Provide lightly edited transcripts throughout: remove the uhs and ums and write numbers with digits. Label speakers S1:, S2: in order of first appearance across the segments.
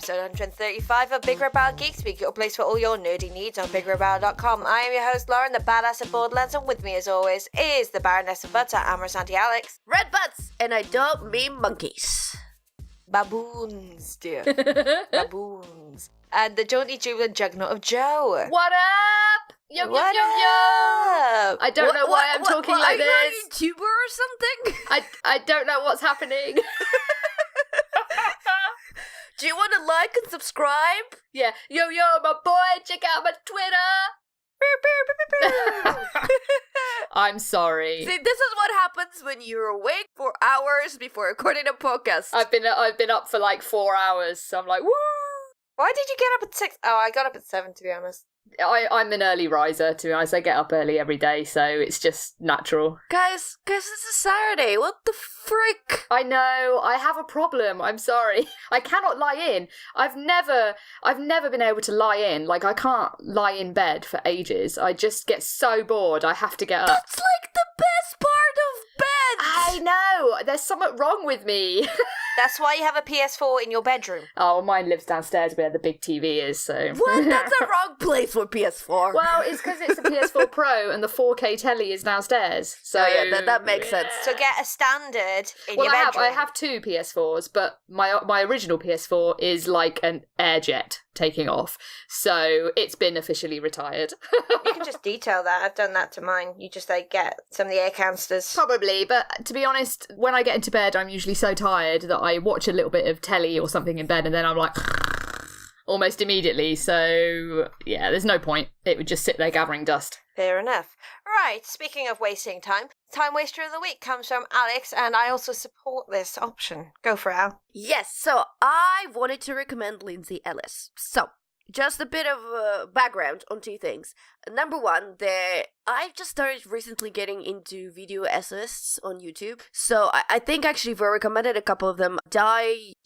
S1: episode 135 of Big Red Barrel Geek Speak, your place for all your nerdy needs on BigRedBarrel.com. I am your host, Lauren, the badass of Borderlands, and with me, as always, is the Baroness of Butts, Amorous Auntie Alex.
S2: Red butts, and I don't mean monkeys.
S1: Baboons, dear. Baboons. And the jaunty jubilant juggernaut of Joe.
S3: What up? Yo, yo, yo, yo! I don't know why I'm talking like this.
S2: Are you a YouTuber or something?
S3: I don't know what's happening.
S2: Do you want to like and subscribe?
S3: Yeah. Yo, yo, my boy, check out my Twitter. I'm sorry.
S2: See, this is what happens when you're awake for hours before recording a podcast.
S3: I've been up for like 4 hours, so I'm like, woo!
S1: Why did you get up at 6? Oh, I got up at 7, to be honest.
S3: I'm an early riser, to be honest. I get up early every day, so it's just natural.
S2: Guys, this is Saturday. What the frick?
S3: I know. I have a problem. I'm sorry. I cannot lie in. I've never been able to lie in. Like, I can't lie in bed for ages. I just get so bored. I have to get up.
S2: That's like the best part of bed.
S3: I know. There's something wrong with me.
S1: That's why you have a PS4 in your bedroom.
S3: Oh, mine lives downstairs where the big TV is, so...
S2: What? That's a wrong place for PS4.
S3: Well, it's because it's a PS4 Pro and the 4K telly is downstairs, so...
S2: Oh, yeah, that makes sense.
S1: So get a standard in your bedroom.
S3: I have two PS4s, but my original PS4 is like an Airjet taking off, so it's been officially retired.
S1: You can just detail that. I've done that to mine. You just get some of the air canisters.
S3: Probably, but to be honest, when I get into bed, I'm usually so tired that I watch a little bit of telly or something in bed, and then I'm like... almost immediately, so yeah, there's no point. It would just sit there gathering dust.
S1: Fair enough. Right, speaking of wasting time waster of the week comes from Alex, and I also support this option. Go for it, Al.
S2: Yes, so I wanted to recommend Lindsay Ellis. So, just a bit of background on two things. Number one, I've just started recently getting into video essayists on YouTube. So I think actually we recommended a couple of them.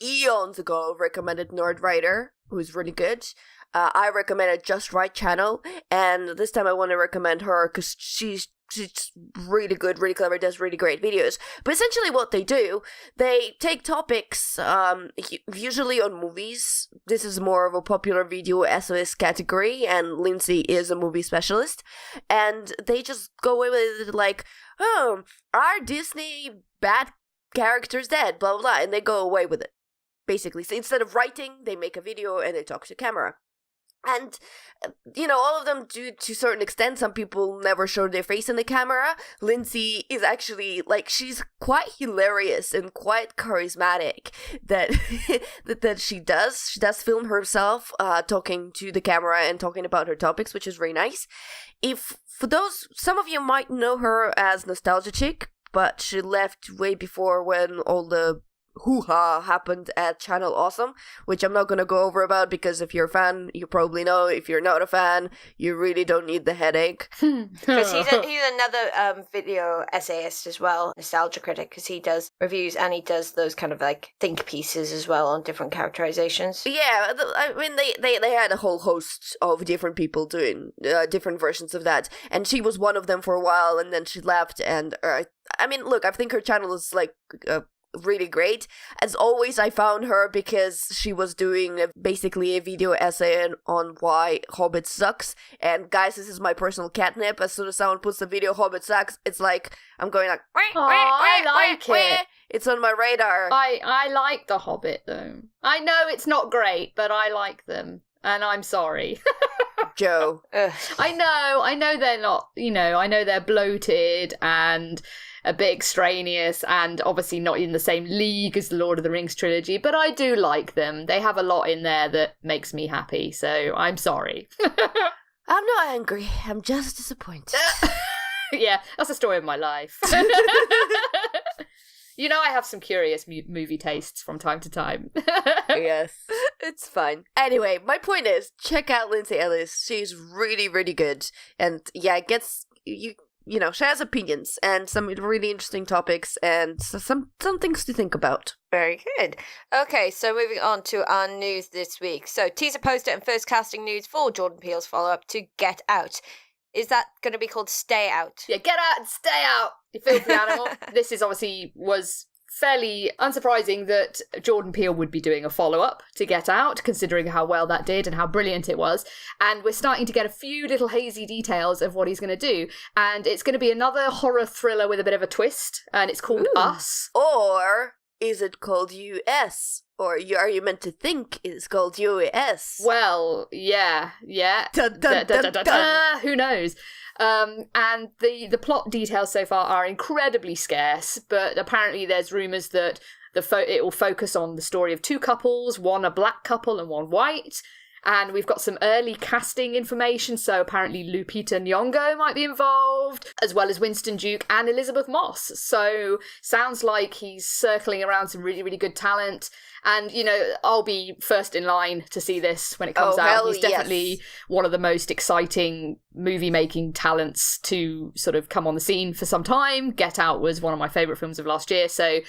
S2: Eons ago recommended Nerdwriter, who's really good. I recommended Just Right channel, and this time I want to recommend her because she's really good, really clever, does really great videos. But essentially what they do, they take topics, usually on movies. This is more of a popular video essayist category, and Lindsay is a movie specialist. And they just go away with it like, oh, are Disney bad characters dead? Blah, blah, blah. And they go away with it, basically. So instead of writing, they make a video and they talk to camera. And, all of them do to a certain extent. Some people never show their face in the camera. Lindsay is actually, she's quite hilarious and quite charismatic that that she does. She does film herself talking to the camera and talking about her topics, which is very nice. Some of you might know her as Nostalgia Chick, but she left way before when all the hoo-ha happened at Channel Awesome, which I'm not going to go over about because if you're a fan, you probably know. If you're not a fan, you really don't need the headache.
S1: Because he's another video essayist as well, nostalgia critic, because he does reviews and he does those kind of think pieces as well on different characterizations.
S2: Yeah, I mean, they had a whole host of different people doing different versions of that, and she was one of them for a while, and then she left, and I mean, look, I think her channel is really great. As always, I found her because she was doing basically a video essay on why Hobbit sucks. And guys, this is my personal catnip. As soon as someone puts the video Hobbit sucks, it's like I'm going like,
S3: I like it.
S2: It's on my radar.
S3: I like the Hobbit though. I know it's not great, but I like them, and I'm sorry.
S2: Joe.
S3: I know they're not, I know they're bloated and a bit extraneous and obviously not in the same league as the Lord of the Rings trilogy, but I do like them. They have a lot in there that makes me happy, so I'm sorry.
S2: I'm not angry, I'm just disappointed.
S3: Yeah, that's the story of my life. I have some curious movie tastes from time to time.
S2: Yes, it's fine. Anyway, my point is, check out Lindsay Ellis. She's really, really good. And yeah, it gets she has opinions and some really interesting topics and some things to think about.
S1: Very good. Okay, so moving on to our news this week. So, teaser poster and first casting news for Jordan Peele's follow-up to Get Out. Is that going to be called Stay Out?
S3: Yeah, get out and stay out, you filthy animal. This is obviously was fairly unsurprising that Jordan Peele would be doing a follow-up to Get Out, considering how well that did and how brilliant it was. And we're starting to get a few little hazy details of what he's going to do. And it's going to be another horror thriller with a bit of a twist, and it's called Us.
S2: Or is it called US? Or are you meant to think it's called US?
S3: Well, yeah.
S2: Dun, dun, dun, dun.
S3: Who knows? And the plot details so far are incredibly scarce, but apparently there's rumours that it will focus on the story of two couples, one a black couple and one white. And we've got some early casting information, so apparently Lupita Nyong'o might be involved, as well as Winston Duke and Elizabeth Moss. So sounds like he's circling around some really, really good talent. And, you know, I'll be first in line to see this when it comes out. He's definitely one of the most exciting movie-making talents to sort of come on the scene for some time. Get Out was one of my favourite films of last year, so...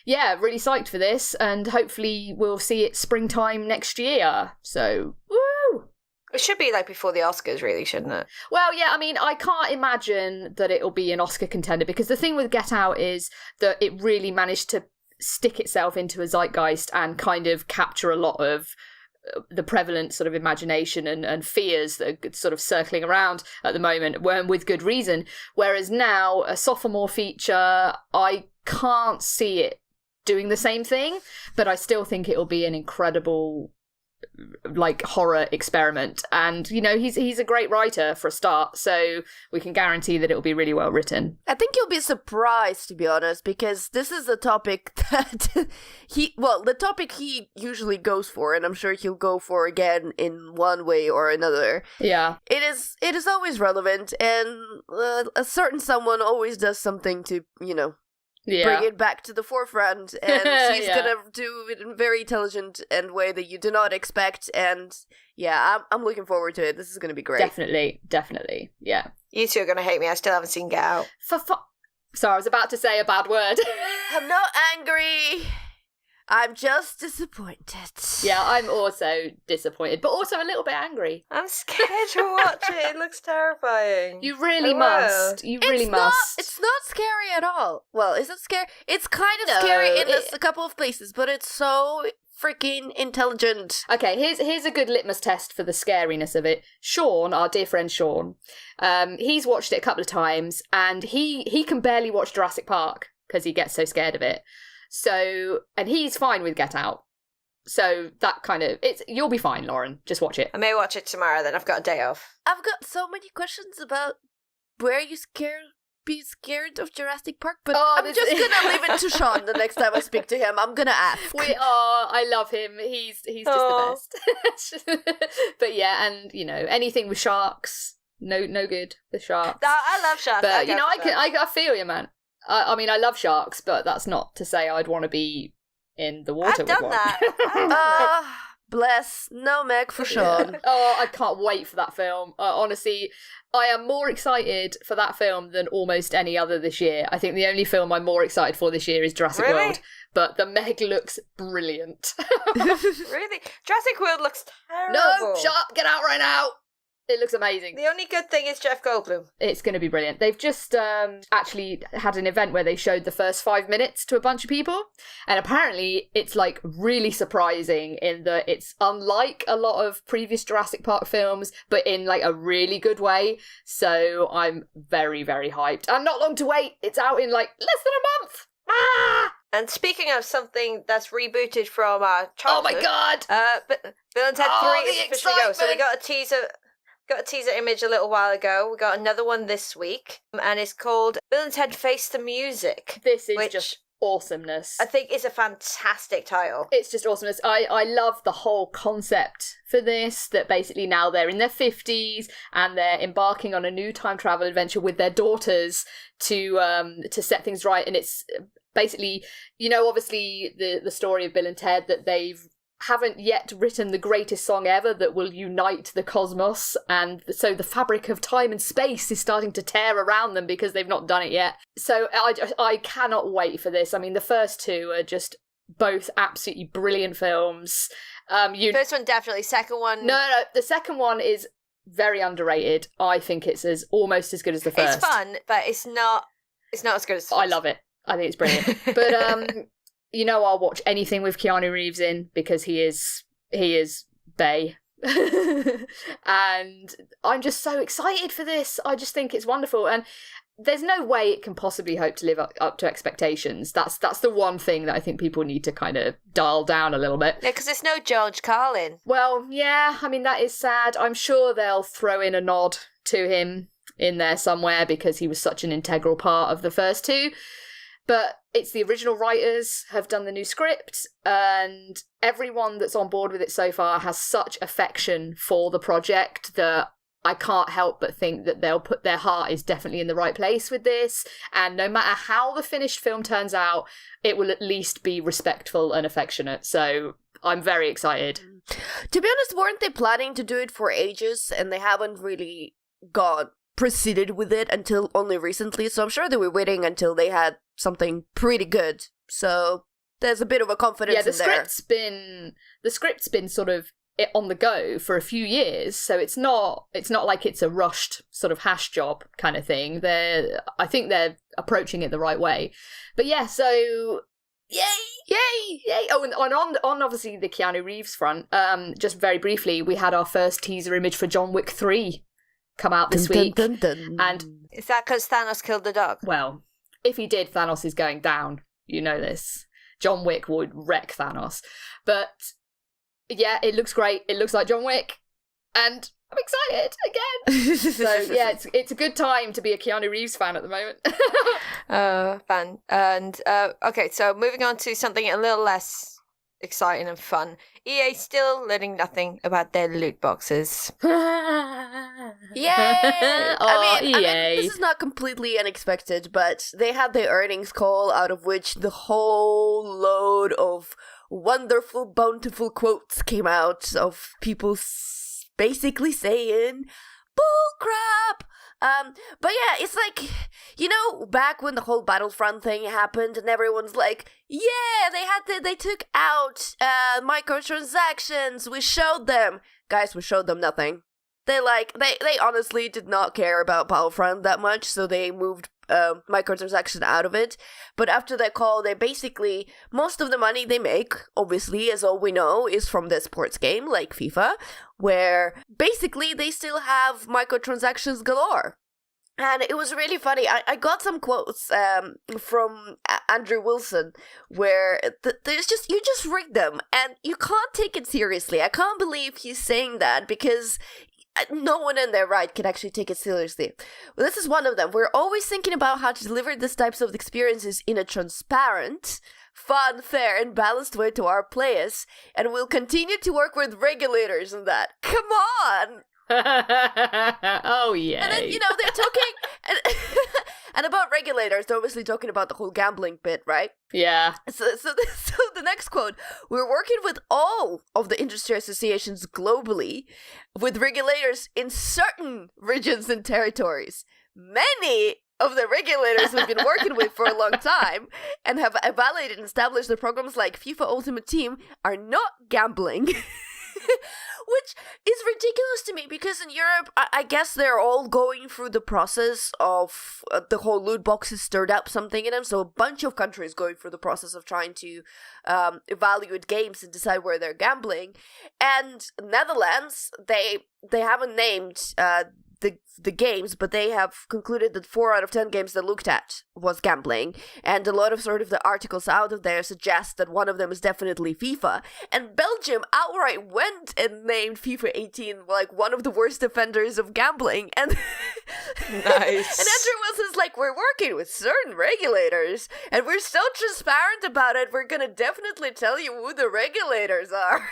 S3: yeah, really psyched for this, and hopefully we'll see it springtime next year. So, woo!
S1: It should be like before the Oscars, really, shouldn't it?
S3: Well, yeah, I mean, I can't imagine that it'll be an Oscar contender, because the thing with Get Out is that it really managed to stick itself into a zeitgeist and kind of capture a lot of the prevalent sort of imagination and fears that are sort of circling around at the moment, with good reason. Whereas now, a sophomore feature, I can't see it doing the same thing, but I still think it'll be an incredible like horror experiment. And you know, he's a great writer for a start, so we can guarantee that it'll be really well written.
S2: I think you'll be surprised, to be honest, because this is a topic that the topic he usually goes for, and I'm sure he'll go for again in one way or another.
S3: Yeah,
S2: it is always relevant, and a certain someone always does something to, you know, bring it back to the forefront, and she's gonna do it in a very intelligent and way that you do not expect. And I'm looking forward to it. This is gonna be great.
S3: Definitely, yeah.
S1: You two are gonna hate me. I still haven't seen Get Out.
S3: Sorry, I was about to say a bad word.
S2: I'm not angry. I'm just disappointed.
S3: Yeah, I'm also disappointed, but also a little bit angry.
S1: I'm scared to watch it. It looks terrifying.
S3: You really must. You really must.
S2: It's not scary at all. Well, is it scary? It's kind of scary in a couple of places, but it's so freaking intelligent.
S3: Okay, here's a good litmus test for the scariness of it. Sean, our dear friend Sean, he's watched it a couple of times, and he can barely watch Jurassic Park because he gets so scared of it. So, and he's fine with Get Out. So that kind of, you'll be fine, Lauren. Just watch it.
S1: I may watch it tomorrow then. I've got a day off.
S2: I've got so many questions about where you be scared of Jurassic Park, but I'm just gonna leave it to Sean the next time I speak to him. I'm gonna ask.
S3: I love him. He's just the best. But yeah, and you know, anything with sharks, no good with sharks.
S1: I love sharks.
S3: But you know, I feel you, man. I mean, I love sharks, but that's not to say I'd want to be in the water with one.
S1: I've done that.
S2: Bless. No Meg for Sean.
S3: Oh, I can't wait for that film. Honestly, I am more excited for that film than almost any other this year. I think the only film I'm more excited for this year is Jurassic World. But the Meg looks brilliant.
S1: Really? Jurassic World looks terrible.
S3: No, shut up, get out right now. It looks amazing.
S1: The only good thing is Jeff Goldblum.
S3: It's going to be brilliant. They've just actually had an event where they showed the first 5 minutes to a bunch of people. And apparently it's like really surprising in that it's unlike a lot of previous Jurassic Park films, but in like a really good way. So I'm very, very hyped. And not long to wait. It's out in like less than a month. Ah!
S1: And speaking of something that's rebooted from our childhood.
S3: Oh my God.
S1: Bill and Ted 3 is officially go. So we got a teaser image a little while ago. We got another one this week, and it's called Bill and Ted Face the Music.
S3: This is just awesomeness.
S1: I think it's a fantastic title.
S3: It's just awesomeness. I love the whole concept for this, that basically now they're in their 50s and they're embarking on a new time travel adventure with their daughters to set things right. And it's basically, you know, obviously the story of Bill and Ted, that haven't yet written the greatest song ever that will unite the cosmos, and so the fabric of time and space is starting to tear around them because they've not done it yet. So I cannot wait for this. I mean, the first two are just both absolutely brilliant films.
S1: First one definitely. Second one,
S3: no, the second one is very underrated. I think it's almost as good as the first.
S1: It's fun, but it's not as good as the first.
S3: I love it. I think it's brilliant. But I'll watch anything with Keanu Reeves in because he is Bay. And I'm just so excited for this. I just think it's wonderful, and there's no way it can possibly hope to live up to expectations. That's the one thing that I think people need to kind of dial down a little bit.
S1: Yeah, because it's no George Carlin.
S3: Well, yeah, I mean, that is sad. I'm sure they'll throw in a nod to him in there somewhere because he was such an integral part of the first two. But it's the original writers have done the new script, and everyone that's on board with it so far has such affection for the project that I can't help but think that they'll put their heart is definitely in the right place with this. And no matter how the finished film turns out, it will at least be respectful and affectionate. So I'm very excited.
S2: To be honest, weren't they planning to do it for ages, and they haven't really proceeded with it until only recently? So I'm sure they were waiting until they had something pretty good. So there's a bit of a confidence in there.
S3: The script's been sort of on the go for a few years, so it's not like it's a rushed sort of hash job kind of thing. I think they're approaching it the right way. But yeah, so yay! Oh, and on obviously the Keanu Reeves front, just very briefly, we had our first teaser image for John Wick 3 come out this week. And
S1: is that because Thanos killed the dog?
S3: Well, if he did, Thanos is going down. You know this. John Wick would wreck Thanos. But yeah, it looks great. It looks like John Wick. And I'm excited again. So yeah, it's a good time to be a Keanu Reeves fan at the moment.
S1: Fan. And okay, so moving on to something a little less exciting and fun. EA still learning nothing about their loot boxes.
S2: Yay! I mean,
S3: EA.
S2: This is not completely unexpected, but they had their earnings call, out of which the whole load of wonderful, bountiful quotes came out of people basically saying, bull crap! But yeah, it's like, back when the whole Battlefront thing happened and everyone's like, yeah, they took out microtransactions, we showed them. Guys, we showed them nothing. They honestly did not care about Battlefront that much, so they moved microtransaction out of it. But after that call, they basically, most of the money they make, obviously, as all we know, is from the sports game like FIFA, where basically they still have microtransactions galore. And it was really funny. I got some quotes from Andrew Wilson where there's you just read them and you can't take it seriously. I can't believe he's saying that because no one in their right can actually take it seriously. Well, this is one of them. We're always thinking about how to deliver these types of experiences in a transparent, fun, fair, and balanced way to our players, and we'll continue to work with regulators on that. Come on!
S3: Oh, yeah.
S2: And then, they're talking... And about regulators, they're obviously talking about the whole gambling bit, right?
S3: Yeah.
S2: So the next quote, we're working with all of the industry associations globally with regulators in certain regions and territories. Many of the regulators we've been working with for a long time and have evaluated and established that programs like FIFA Ultimate Team are not gambling. Which is ridiculous to me because in Europe, I guess they're all going through the process of the whole loot boxes stirred up something in them. So a bunch of countries going through the process of trying to evaluate games and decide where they're gambling. And Netherlands, they haven't named the games, but they have concluded that 4 out of 10 games they looked at was gambling, and a lot of sort of the articles out of there suggest that one of them is definitely FIFA. And Belgium outright went and named FIFA 18 like one of the worst offenders of gambling. And
S1: nice.
S2: And Andrew Wilson's like, we're working with certain regulators, and we're so transparent about it. We're gonna definitely tell you who the regulators are.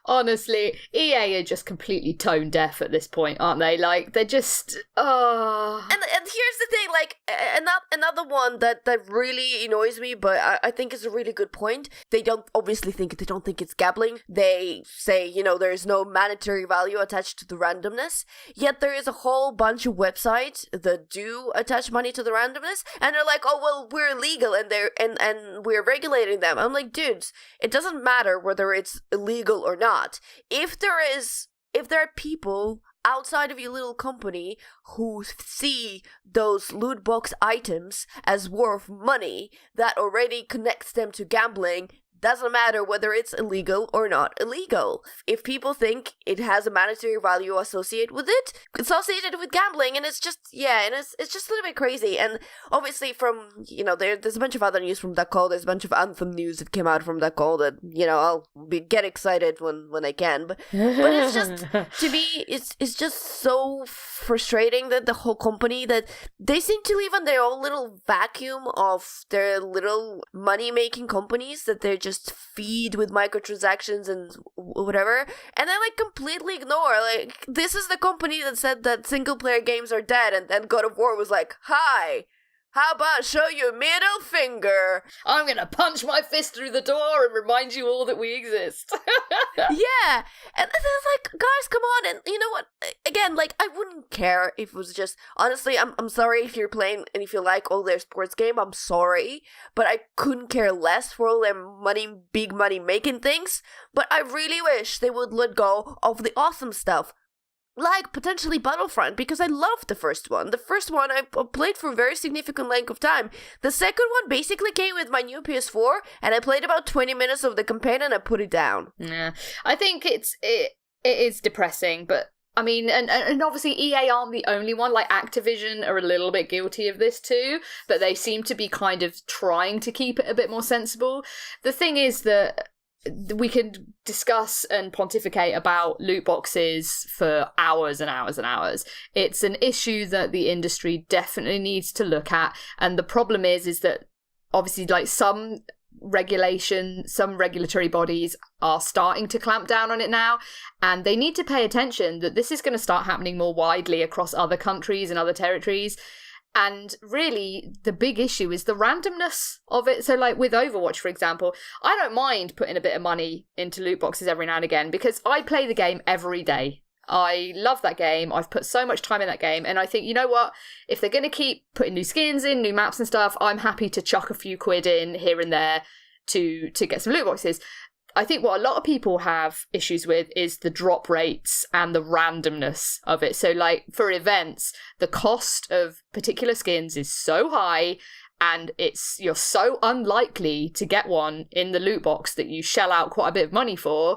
S3: Honestly, EA are just completely tone deaf at this point, aren't they? Like, they're just, oh.
S2: And here's the thing, like, another one that really annoys me, but I think is a really good point. They don't think it's gambling. They say, there's no monetary value attached to the randomness. Yet there is a whole bunch of websites that do attach money to the randomness, and they're like, oh, well, we're illegal, and we're regulating them. I'm like, dudes, it doesn't matter whether it's illegal or not. If there are people outside of your little company who see those loot box items as worth money that already connects them to gambling. Doesn't matter whether it's illegal or not illegal. If people think it has a monetary value associated with gambling, and it's just, and it's just a little bit crazy. And obviously from, there's a bunch of other news from that call. There's a bunch of Anthem news that came out from that call that, I'll get excited when I can. But it's just, to me, it's just so frustrating that the whole company, that they seem to live in their own little vacuum of their little money-making companies that they're just feed with microtransactions and whatever, and then completely ignore, this is the company that said that single player games are dead, and then God of War was like, hi, how about show you middle finger?
S3: I'm gonna punch my fist through the door and remind you all that we exist.
S2: Yeah, and it's like, guys, come on. And you know what, again, I wouldn't care if it was just, honestly, I'm sorry if you're playing and if you like all their sports game, I'm sorry, but I couldn't care less for all their big money making things. But I really wish they would let go of the awesome stuff, like potentially Battlefront, because I loved the first one. The first one I played for a very significant length of time. The second one basically came with my new PS4, and I played about 20 minutes of the campaign and I put it down.
S3: Yeah, I think it is depressing, but I mean, and obviously EA aren't the only one. Activision are a little bit guilty of this too, but they seem to be kind of trying to keep it a bit more sensible. The thing is that we can discuss and pontificate about loot boxes for hours and hours and hours. It's an issue that the industry definitely needs to look at. And the problem is that obviously some regulatory bodies are starting to clamp down on it now. And they need to pay attention that this is going to start happening more widely across other countries and other territories. And really, the big issue is the randomness of it. So, with Overwatch, for example, I don't mind putting a bit of money into loot boxes every now and again because I play the game every day. I love that game. I've put so much time in that game. And I think, you know what? If they're going to keep putting new skins in, new maps and stuff, I'm happy to chuck a few quid in here and there to get some loot boxes. I think what a lot of people have issues with is the drop rates and the randomness of it. So, for events, the cost of particular skins is so high, and you're so unlikely to get one in the loot box that you shell out quite a bit of money for.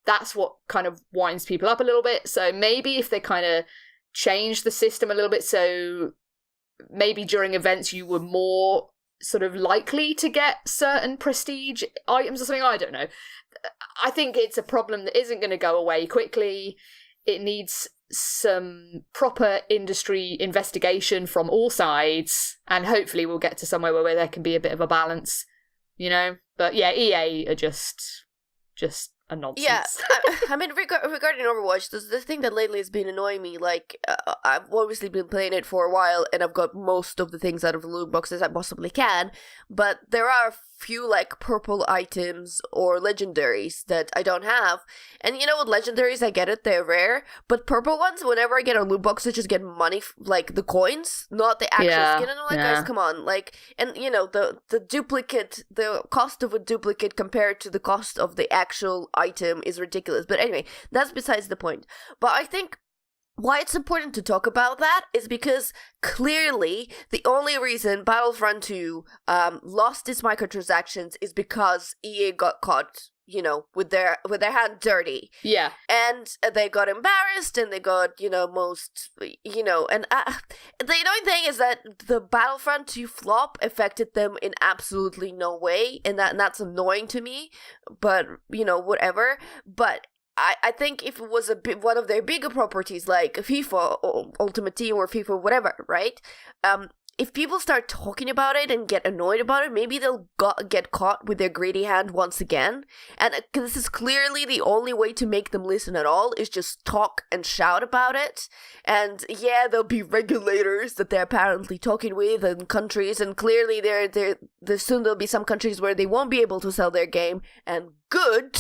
S3: That's what kind of winds people up a little bit. So maybe if they kind of change the system a little bit, so maybe during events you were more sort of likely to get certain prestige items or something, I don't know. I think it's a problem that isn't going to go away quickly. It needs some proper industry investigation from all sides, and hopefully we'll get to somewhere where there can be a bit of a balance, But yeah, EA are just a nonsense.
S2: Yeah, I mean, regarding Overwatch, the thing that lately has been annoying me, I've obviously been playing it for a while, and I've got most of the things out of the loot boxes I possibly can, but there are a few, purple items or legendaries that I don't have, and you know what, legendaries, I get it, they're rare, but purple ones, whenever I get a loot box, I just get money, the coins, not the actual skin, and I'm guys, come on, and the duplicate, the cost of a duplicate compared to the cost of the actual item is ridiculous. But anyway, that's besides the point. But I think why it's important to talk about that is because clearly the only reason Battlefront 2 lost its microtransactions is because EA got caught, with their hand dirty.
S3: Yeah.
S2: And they got embarrassed, and they got, and the annoying thing is that the Battlefront 2 flop affected them in absolutely no way, and that's annoying to me, but, whatever. But I think if it was one of their bigger properties, like FIFA or Ultimate Team or FIFA, whatever, right? If people start talking about it and get annoyed about it, maybe they'll get caught with their greedy hand once again. And this is clearly the only way to make them listen at all, is just talk and shout about it. And yeah, there'll be regulators that they're apparently talking with, and countries, and clearly soon there'll be some countries where they won't be able to sell their game, and good.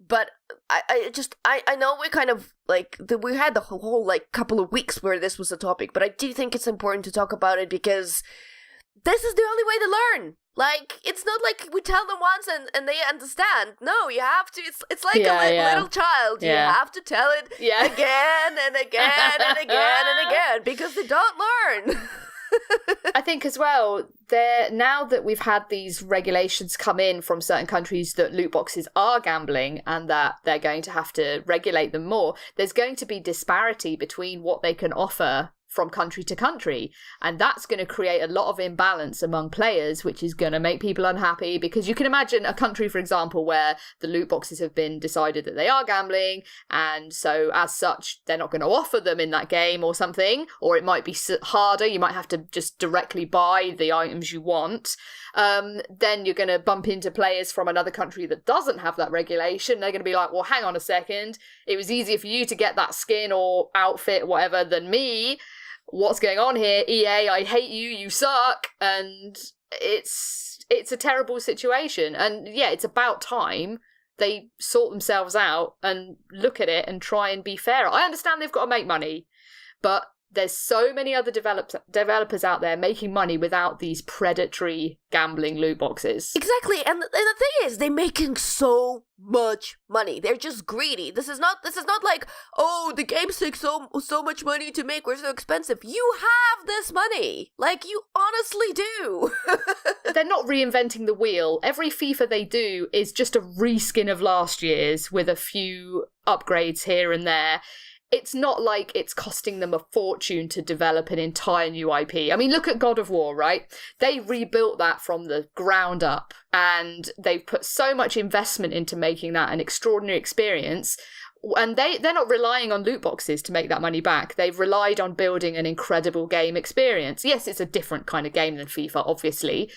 S2: But I know we kind of, we had the whole, couple of weeks where this was a topic, but I do think it's important to talk about it because this is the only way to learn. Like, it's not like we tell them once and they understand. No, you have to. It's like a little child. You have to tell it again and again and again and again because they don't learn.
S3: I think as well, now that we've had these regulations come in from certain countries that loot boxes are gambling and that they're going to have to regulate them more, there's going to be disparity between what they can offer from country to country, and that's going to create a lot of imbalance among players, which is going to make people unhappy, because you can imagine a country, for example, where the loot boxes have been decided that they are gambling, and so as such they're not going to offer them in that game or something, or it might be harder, you might have to just directly buy the items you want. Then you're going to bump into players from another country that doesn't have that regulation. They're going to be like, well, hang on a second, it was easier for you to get that skin or outfit, whatever, than me. What's going on here? EA, I hate you, you suck. And it's a terrible situation. And yeah, it's about time they sort themselves out and look at it and try and be fair. I understand they've got to make money, but there's so many other developers out there making money without these predatory gambling loot boxes.
S2: Exactly, and the thing is, they're making so much money. They're just greedy. This is not like, oh, the games take so much money to make. We're so expensive. You have this money, like you honestly do.
S3: They're not reinventing the wheel. Every FIFA they do is just a reskin of last year's with a few upgrades here and there. It's not like it's costing them a fortune to develop an entire new IP. I mean, look at God of War, right? They rebuilt that from the ground up, and they've put so much investment into making that an extraordinary experience. And they're not relying on loot boxes to make that money back. They've relied on building an incredible game experience. Yes, it's a different kind of game than FIFA, obviously.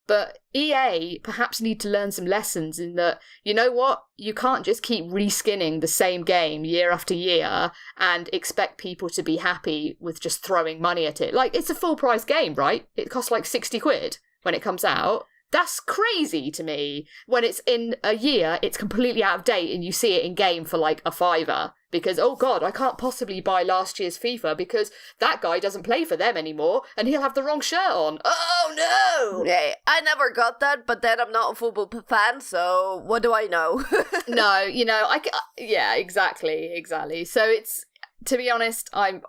S3: But EA perhaps need to learn some lessons in that, you know what, you can't just keep reskinning the same game year after year and expect people to be happy with just throwing money at it. Like, it's a full price game, right? It costs like 60 quid when it comes out. That's crazy to me. When it's in a year, it's completely out of date and you see it in game for like a £5 because, oh God, I can't possibly buy last year's FIFA because that guy doesn't play for them anymore and he'll have the wrong shirt on. Oh no!
S2: Yeah, I never got that, but then I'm not a football fan, so what do I know?
S3: No, you know, yeah, exactly. So it's, to be honest, I'm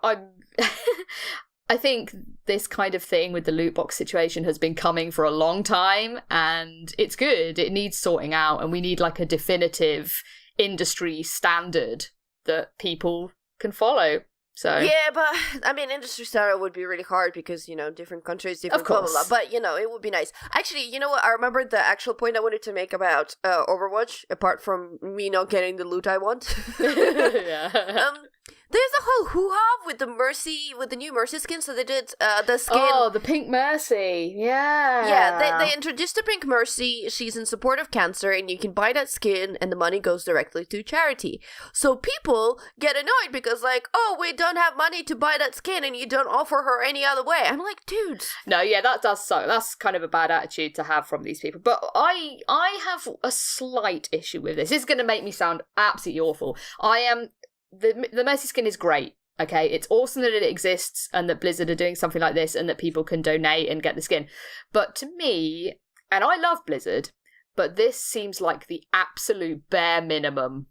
S3: I think this kind of thing with the loot box situation has been coming for a long time, and it's good. It needs sorting out, and we need like a definitive industry standard that people can follow. So
S2: yeah, but I mean, industry standard would be really hard because, you know, different countries, different blah, blah, blah. But, you know, it would be nice. Actually, you know what? I remember the actual point I wanted to make about Overwatch, apart from me not getting the loot I want.
S3: Yeah.
S2: There's a whole hoo-ha with the new Mercy skin. So they did the skin.
S3: Oh, the Pink Mercy. Yeah.
S2: Yeah, they introduced the Pink Mercy. She's in support of cancer, and you can buy that skin, and the money goes directly to charity. So people get annoyed because, like, oh, we don't have money to buy that skin, and you don't offer her any other way. I'm like, dude.
S3: No, yeah, that does suck. That's kind of a bad attitude to have from these people. But I have a slight issue with this. This is going to make me sound absolutely awful. The Mercy skin is great, okay? It's awesome that it exists and that Blizzard are doing something like this and that people can donate and get the skin. But to me, and I love Blizzard, but this seems like the absolute bare minimum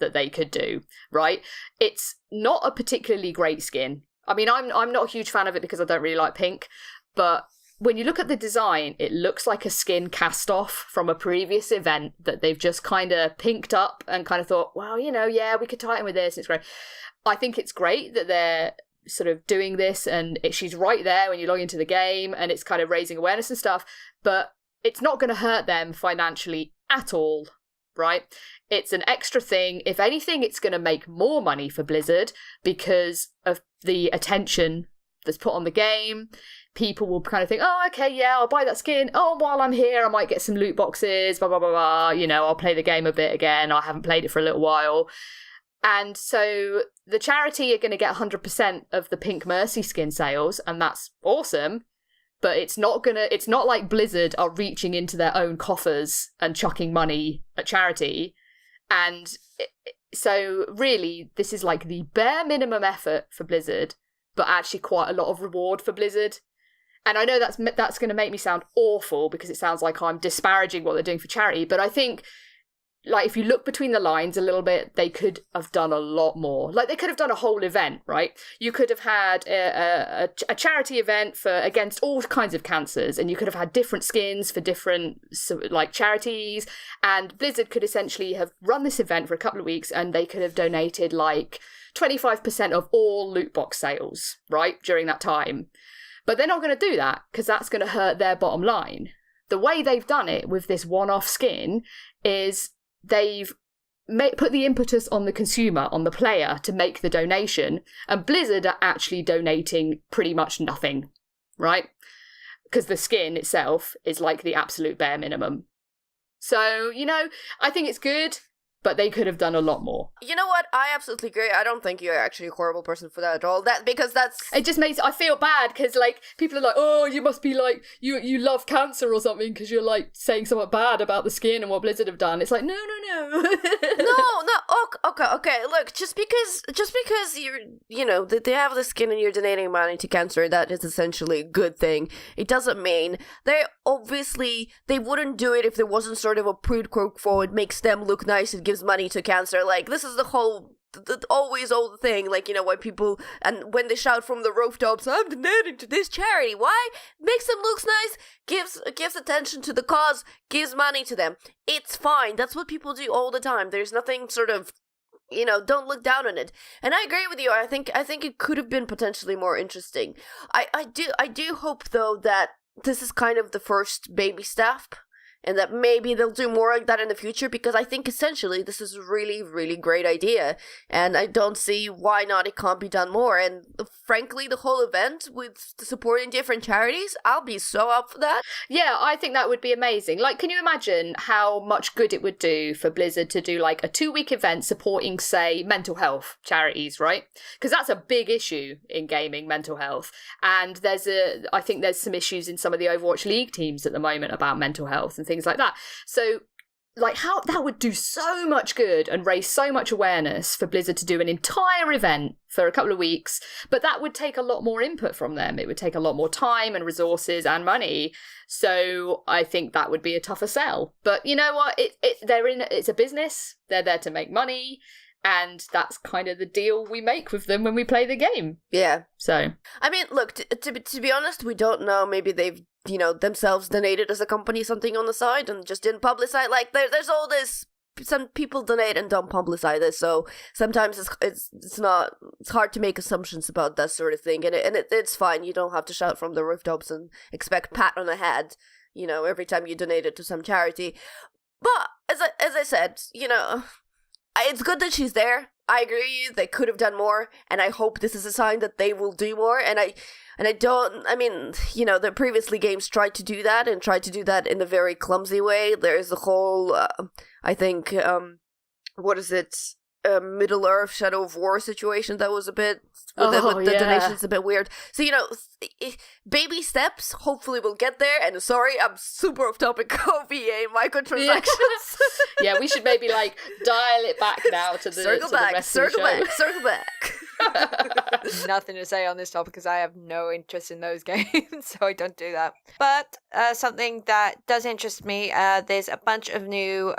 S3: that they could do, right? It's not a particularly great skin. I mean, I'm not a huge fan of it because I don't really like pink, but when you look at the design, it looks like a skin cast off from a previous event that they've just kind of pinked up and kind of thought, well, you know, yeah, we could tighten with this. It's great. I think it's great that they're sort of doing this, and she's right there when you log into the game, and it's kind of raising awareness and stuff, but it's not going to hurt them financially at all, right? It's an extra thing. If anything, it's going to make more money for Blizzard because of the attention that's put on the game. People will kind of think, oh, okay, yeah, I'll buy that skin. Oh, while I'm here, I might get some loot boxes, blah, blah, blah, blah. You know, I'll play the game a bit again. I haven't played it for a little while. And so the charity are going to get 100% of the Pink Mercy skin sales, and that's awesome. But it's not like Blizzard are reaching into their own coffers and chucking money at charity. And so really, this is like the bare minimum effort for Blizzard, but actually quite a lot of reward for Blizzard. And I know that's going to make me sound awful because it sounds like I'm disparaging what they're doing for charity, but I think, like, if you look between the lines a little bit, they could have done a lot more. Like, they could have done a whole event, right? You could have had a charity event against all kinds of cancers, and you could have had different skins for different, like, charities, and Blizzard could essentially have run this event for a couple of weeks, and they could have donated, like, 25% of all loot box sales, right, during that time. But they're not going to do that, because that's going to hurt their bottom line. The way they've done it with this one-off skin is they've put the impetus on the consumer, on the player, to make the donation, and Blizzard are actually donating pretty much nothing, right? Because the skin itself is like the absolute bare minimum. So, I think it's good, but they could have done a lot more.
S2: You know what? I absolutely agree. I don't think you're actually a horrible person for that at all. Because that's...
S3: It just makes... I feel bad because, like, people are like, oh, you must be, like, you love cancer or something because you're, like, saying something bad about the skin and what Blizzard have done. It's like, no.
S2: Okay. Look, just because you're, they have the skin and you're donating money to cancer, that is essentially a good thing. It doesn't mean... They wouldn't do it if there wasn't sort of a quid pro quo. It makes them look nice and gives money to cancer. Like, this is the whole always old thing, like, why people, and when they shout from the rooftops, I'm donating to this charity. Why? Makes them look nice, gives attention to the cause, gives money to them. It's fine. That's what people do all the time. There's nothing sort of, don't look down on it. And I agree with you. I think it could have been potentially more interesting. I do hope, though, that this is kind of the first baby step, and that maybe they'll do more like that in the future, because I think essentially this is a really, really great idea, and I don't see why not it can't be done more. And frankly, the whole event with supporting different charities, I'll be so up for that.
S3: Yeah, I think that would be amazing. Like, can you imagine how much good it would do for Blizzard to do like a 2-week event supporting, say, mental health charities, right? Because that's a big issue in gaming, mental health. And I think there's some issues in some of the Overwatch League teams at the moment about mental health and things like that. So, like, how that would do so much good and raise so much awareness for Blizzard to do an entire event for a couple of weeks, but that would take a lot more input from them. It would take a lot more time and resources and money. So I think that would be a tougher sell. But you know what? It's a business. They're there to make money. And that's kind of the deal we make with them when we play the game.
S2: Yeah.
S3: So,
S2: I mean, look, to be honest, we don't know. Maybe they've, themselves donated as a company something on the side and just didn't publicize. Like, there's all this. Some people donate and don't publicize this, so sometimes it's hard to make assumptions about that sort of thing, and it's fine. You don't have to shout from the rooftops and expect pat on the head, every time you donate it to some charity. But as I said, it's good that she's there. I agree with you. They could have done more, and I hope this is a sign that they will do more. The previously games tried to do that in a very clumsy way. There's a whole, Middle Earth Shadow of War situation that was a bit, with the donations a bit weird. So, baby steps, hopefully we'll get there. And sorry, I'm super off topic of EA microtransactions.
S3: Yeah, we should maybe dial it back now to the
S2: circle back.
S1: Nothing to say on this topic because I have no interest in those games, so I don't do that. But something that does interest me, there's a bunch of new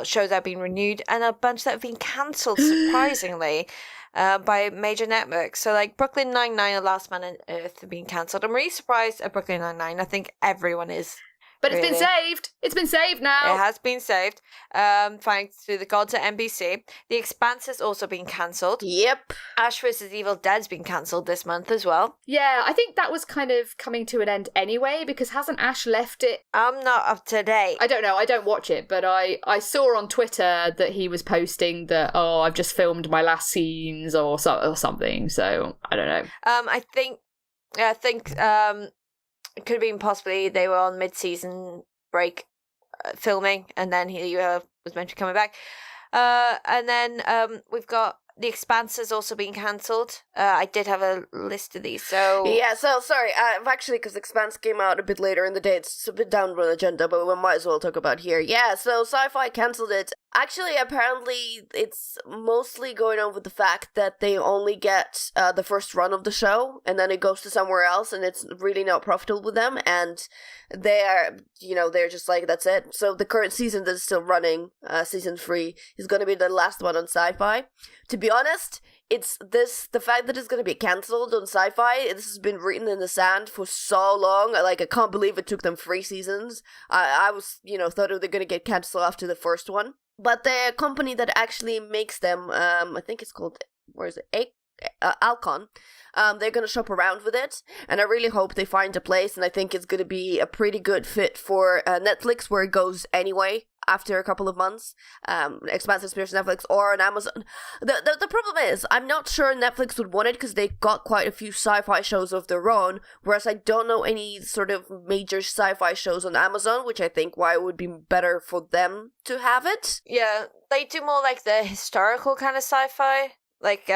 S1: shows that have been renewed and a bunch that have been cancelled, surprisingly, by major networks. So, like, Brooklyn Nine-Nine and Last Man on Earth have been cancelled. I'm really surprised at Brooklyn Nine-Nine. I think everyone is.
S3: But it's been saved. It's been saved now.
S1: It has been saved. Thanks to the gods at NBC. The Expanse has also been cancelled.
S2: Yep.
S1: Ash vs. Evil Dead's been cancelled this month as well.
S3: Yeah, I think that was kind of coming to an end anyway, because hasn't Ash left it?
S1: I'm not up to date.
S3: I don't know. I don't watch it, but I saw on Twitter that he was posting that, I've just filmed my last scenes or something. So I don't know.
S1: I think it could have been possibly they were on mid-season break filming, and then he was meant to be coming back. And then we've got The Expanse has also been cancelled. I did have a list of these, so...
S2: Yeah, so, sorry, actually, because Expanse came out a bit later in the day, it's a bit down on the agenda, but we might as well talk about here. Yeah, so SyFy cancelled it. Actually, apparently, it's mostly going on with the fact that they only get the first run of the show, and then it goes to somewhere else, and it's really not profitable with them, and they're just like, that's it. So the current season that is still running, season 3, is going to be the last one on SyFy. To be honest, the fact that it's going to be cancelled on SyFy, this has been written in the sand for so long. Like, I can't believe it took them 3 seasons. I was, thought they were going to get cancelled after the first one. But the company that actually makes them, I think it's called, Alcon, they're going to shop around with it, and I really hope they find a place, and I think it's going to be a pretty good fit for Netflix, where it goes anyway after a couple of months. Expanse appears on Netflix or on Amazon. The problem is, I'm not sure Netflix would want it, because they got quite a few sci-fi shows of their own, whereas I don't know any sort of major sci-fi shows on Amazon, which I think why it would be better for them to have it.
S1: Yeah, they do more like the historical kind of sci-fi. Like,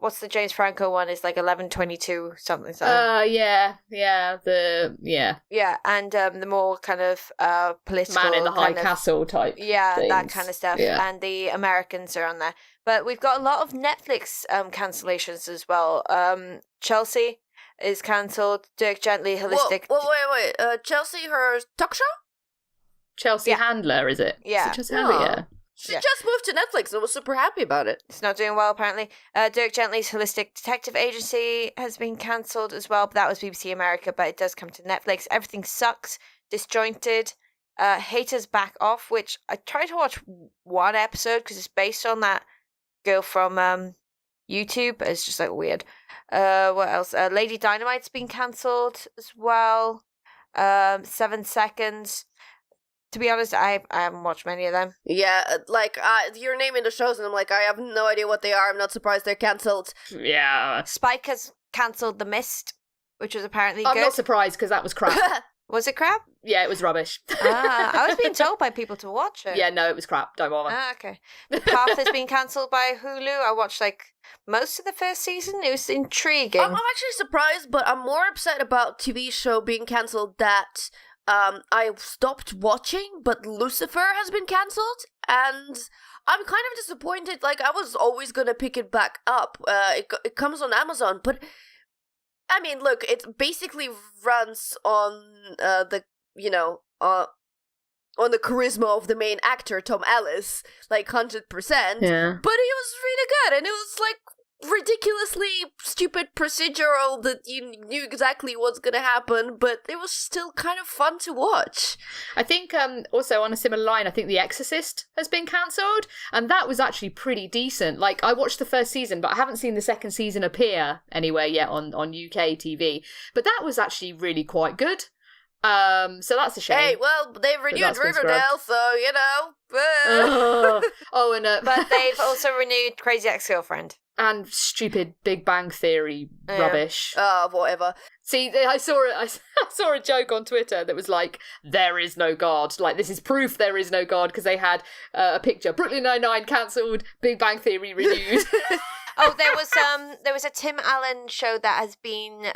S1: what's the James Franco one? It's like 11/22 something.
S3: Yeah,
S1: Yeah, and the more kind of political
S3: Man in the High
S1: kind of,
S3: Castle type.
S1: Yeah,
S3: things.
S1: that kind of stuff.
S3: Yeah.
S1: And the Americans are on there. But we've got a lot of Netflix cancellations as well. Chelsea is cancelled. Dirk Gently Holistic.
S2: Wait. Chelsea, her talk show?
S3: Chelsea Handler, is it?
S1: Yeah.
S3: Is it Chelsea Handler, yeah.
S2: She just moved to Netflix and was super happy about it.
S1: It's not doing well, apparently. Dirk Gently's Holistic Detective Agency has been cancelled as well, but that was BBC America, but it does come to Netflix. Everything Sucks, Disjointed, Haters Back Off, which I tried to watch one episode because it's based on that girl from YouTube, but it's just like weird. What else? Lady Dynamite's been cancelled as well. 7 Seconds. To be honest, I haven't watched many of them.
S2: Yeah, like, you're naming the shows, and I'm like, I have no idea what they are. I'm not surprised they're cancelled.
S3: Yeah.
S1: Spike has cancelled The Mist, which was apparently good.
S3: I'm not surprised, because that was crap.
S1: Was it crap?
S3: Yeah, it was rubbish.
S1: I was being told by people to watch it.
S3: Yeah, no, it was crap. Don't bother.
S1: Okay. The Path has been cancelled by Hulu. I watched, like, most of the first season. It was intriguing.
S2: I'm actually surprised, but I'm more upset about TV show being cancelled that... I stopped watching, but Lucifer has been cancelled, and I'm kind of disappointed. Like, I was always gonna pick it back up. It comes on Amazon, but I mean, look, it basically runs on on the charisma of the main actor, Tom Ellis, like 100%.
S3: Yeah.
S2: But he was really good, and it was like ridiculously stupid procedural that you knew exactly what's gonna happen, but it was still kind of fun to watch.
S3: I think also on a similar line, I think The Exorcist has been cancelled, and that was actually pretty decent. Like, I watched the first season, but I haven't seen the second season appear anywhere yet on UK TV. But that was actually really quite good. So that's a shame.
S2: Hey, well, they've renewed Riverdale, so
S1: but they've also renewed Crazy Ex-Girlfriend.
S3: And stupid Big Bang Theory rubbish.
S2: Whatever.
S3: See, I saw a joke on Twitter that was like, "There is no God." Like, this is proof there is no God, because they had a picture: Brooklyn Nine-Nine cancelled, Big Bang Theory renewed.
S1: Oh, there was a Tim Allen show that has been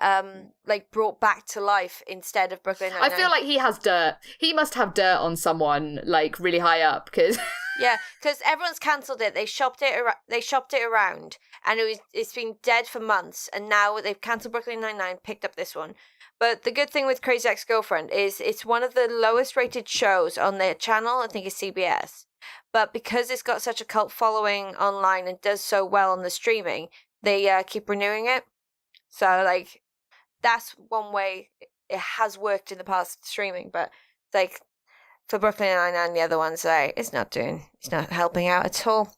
S1: like brought back to life instead of Brooklyn Nine-Nine.
S3: I feel like he has dirt. He must have dirt on someone like really high up, because
S1: yeah, because everyone's cancelled it. They shopped it around, and it's been dead for months. And now they've cancelled Brooklyn Nine-Nine, picked up this one. But the good thing with Crazy Ex-Girlfriend is it's one of the lowest rated shows on their channel. I think it's CBS. But because it's got such a cult following online and does so well on the streaming, they keep renewing it. So, like, that's one way it has worked in the past streaming. But, like, for Brooklyn Nine-Nine, the other ones, it's not helping out at all.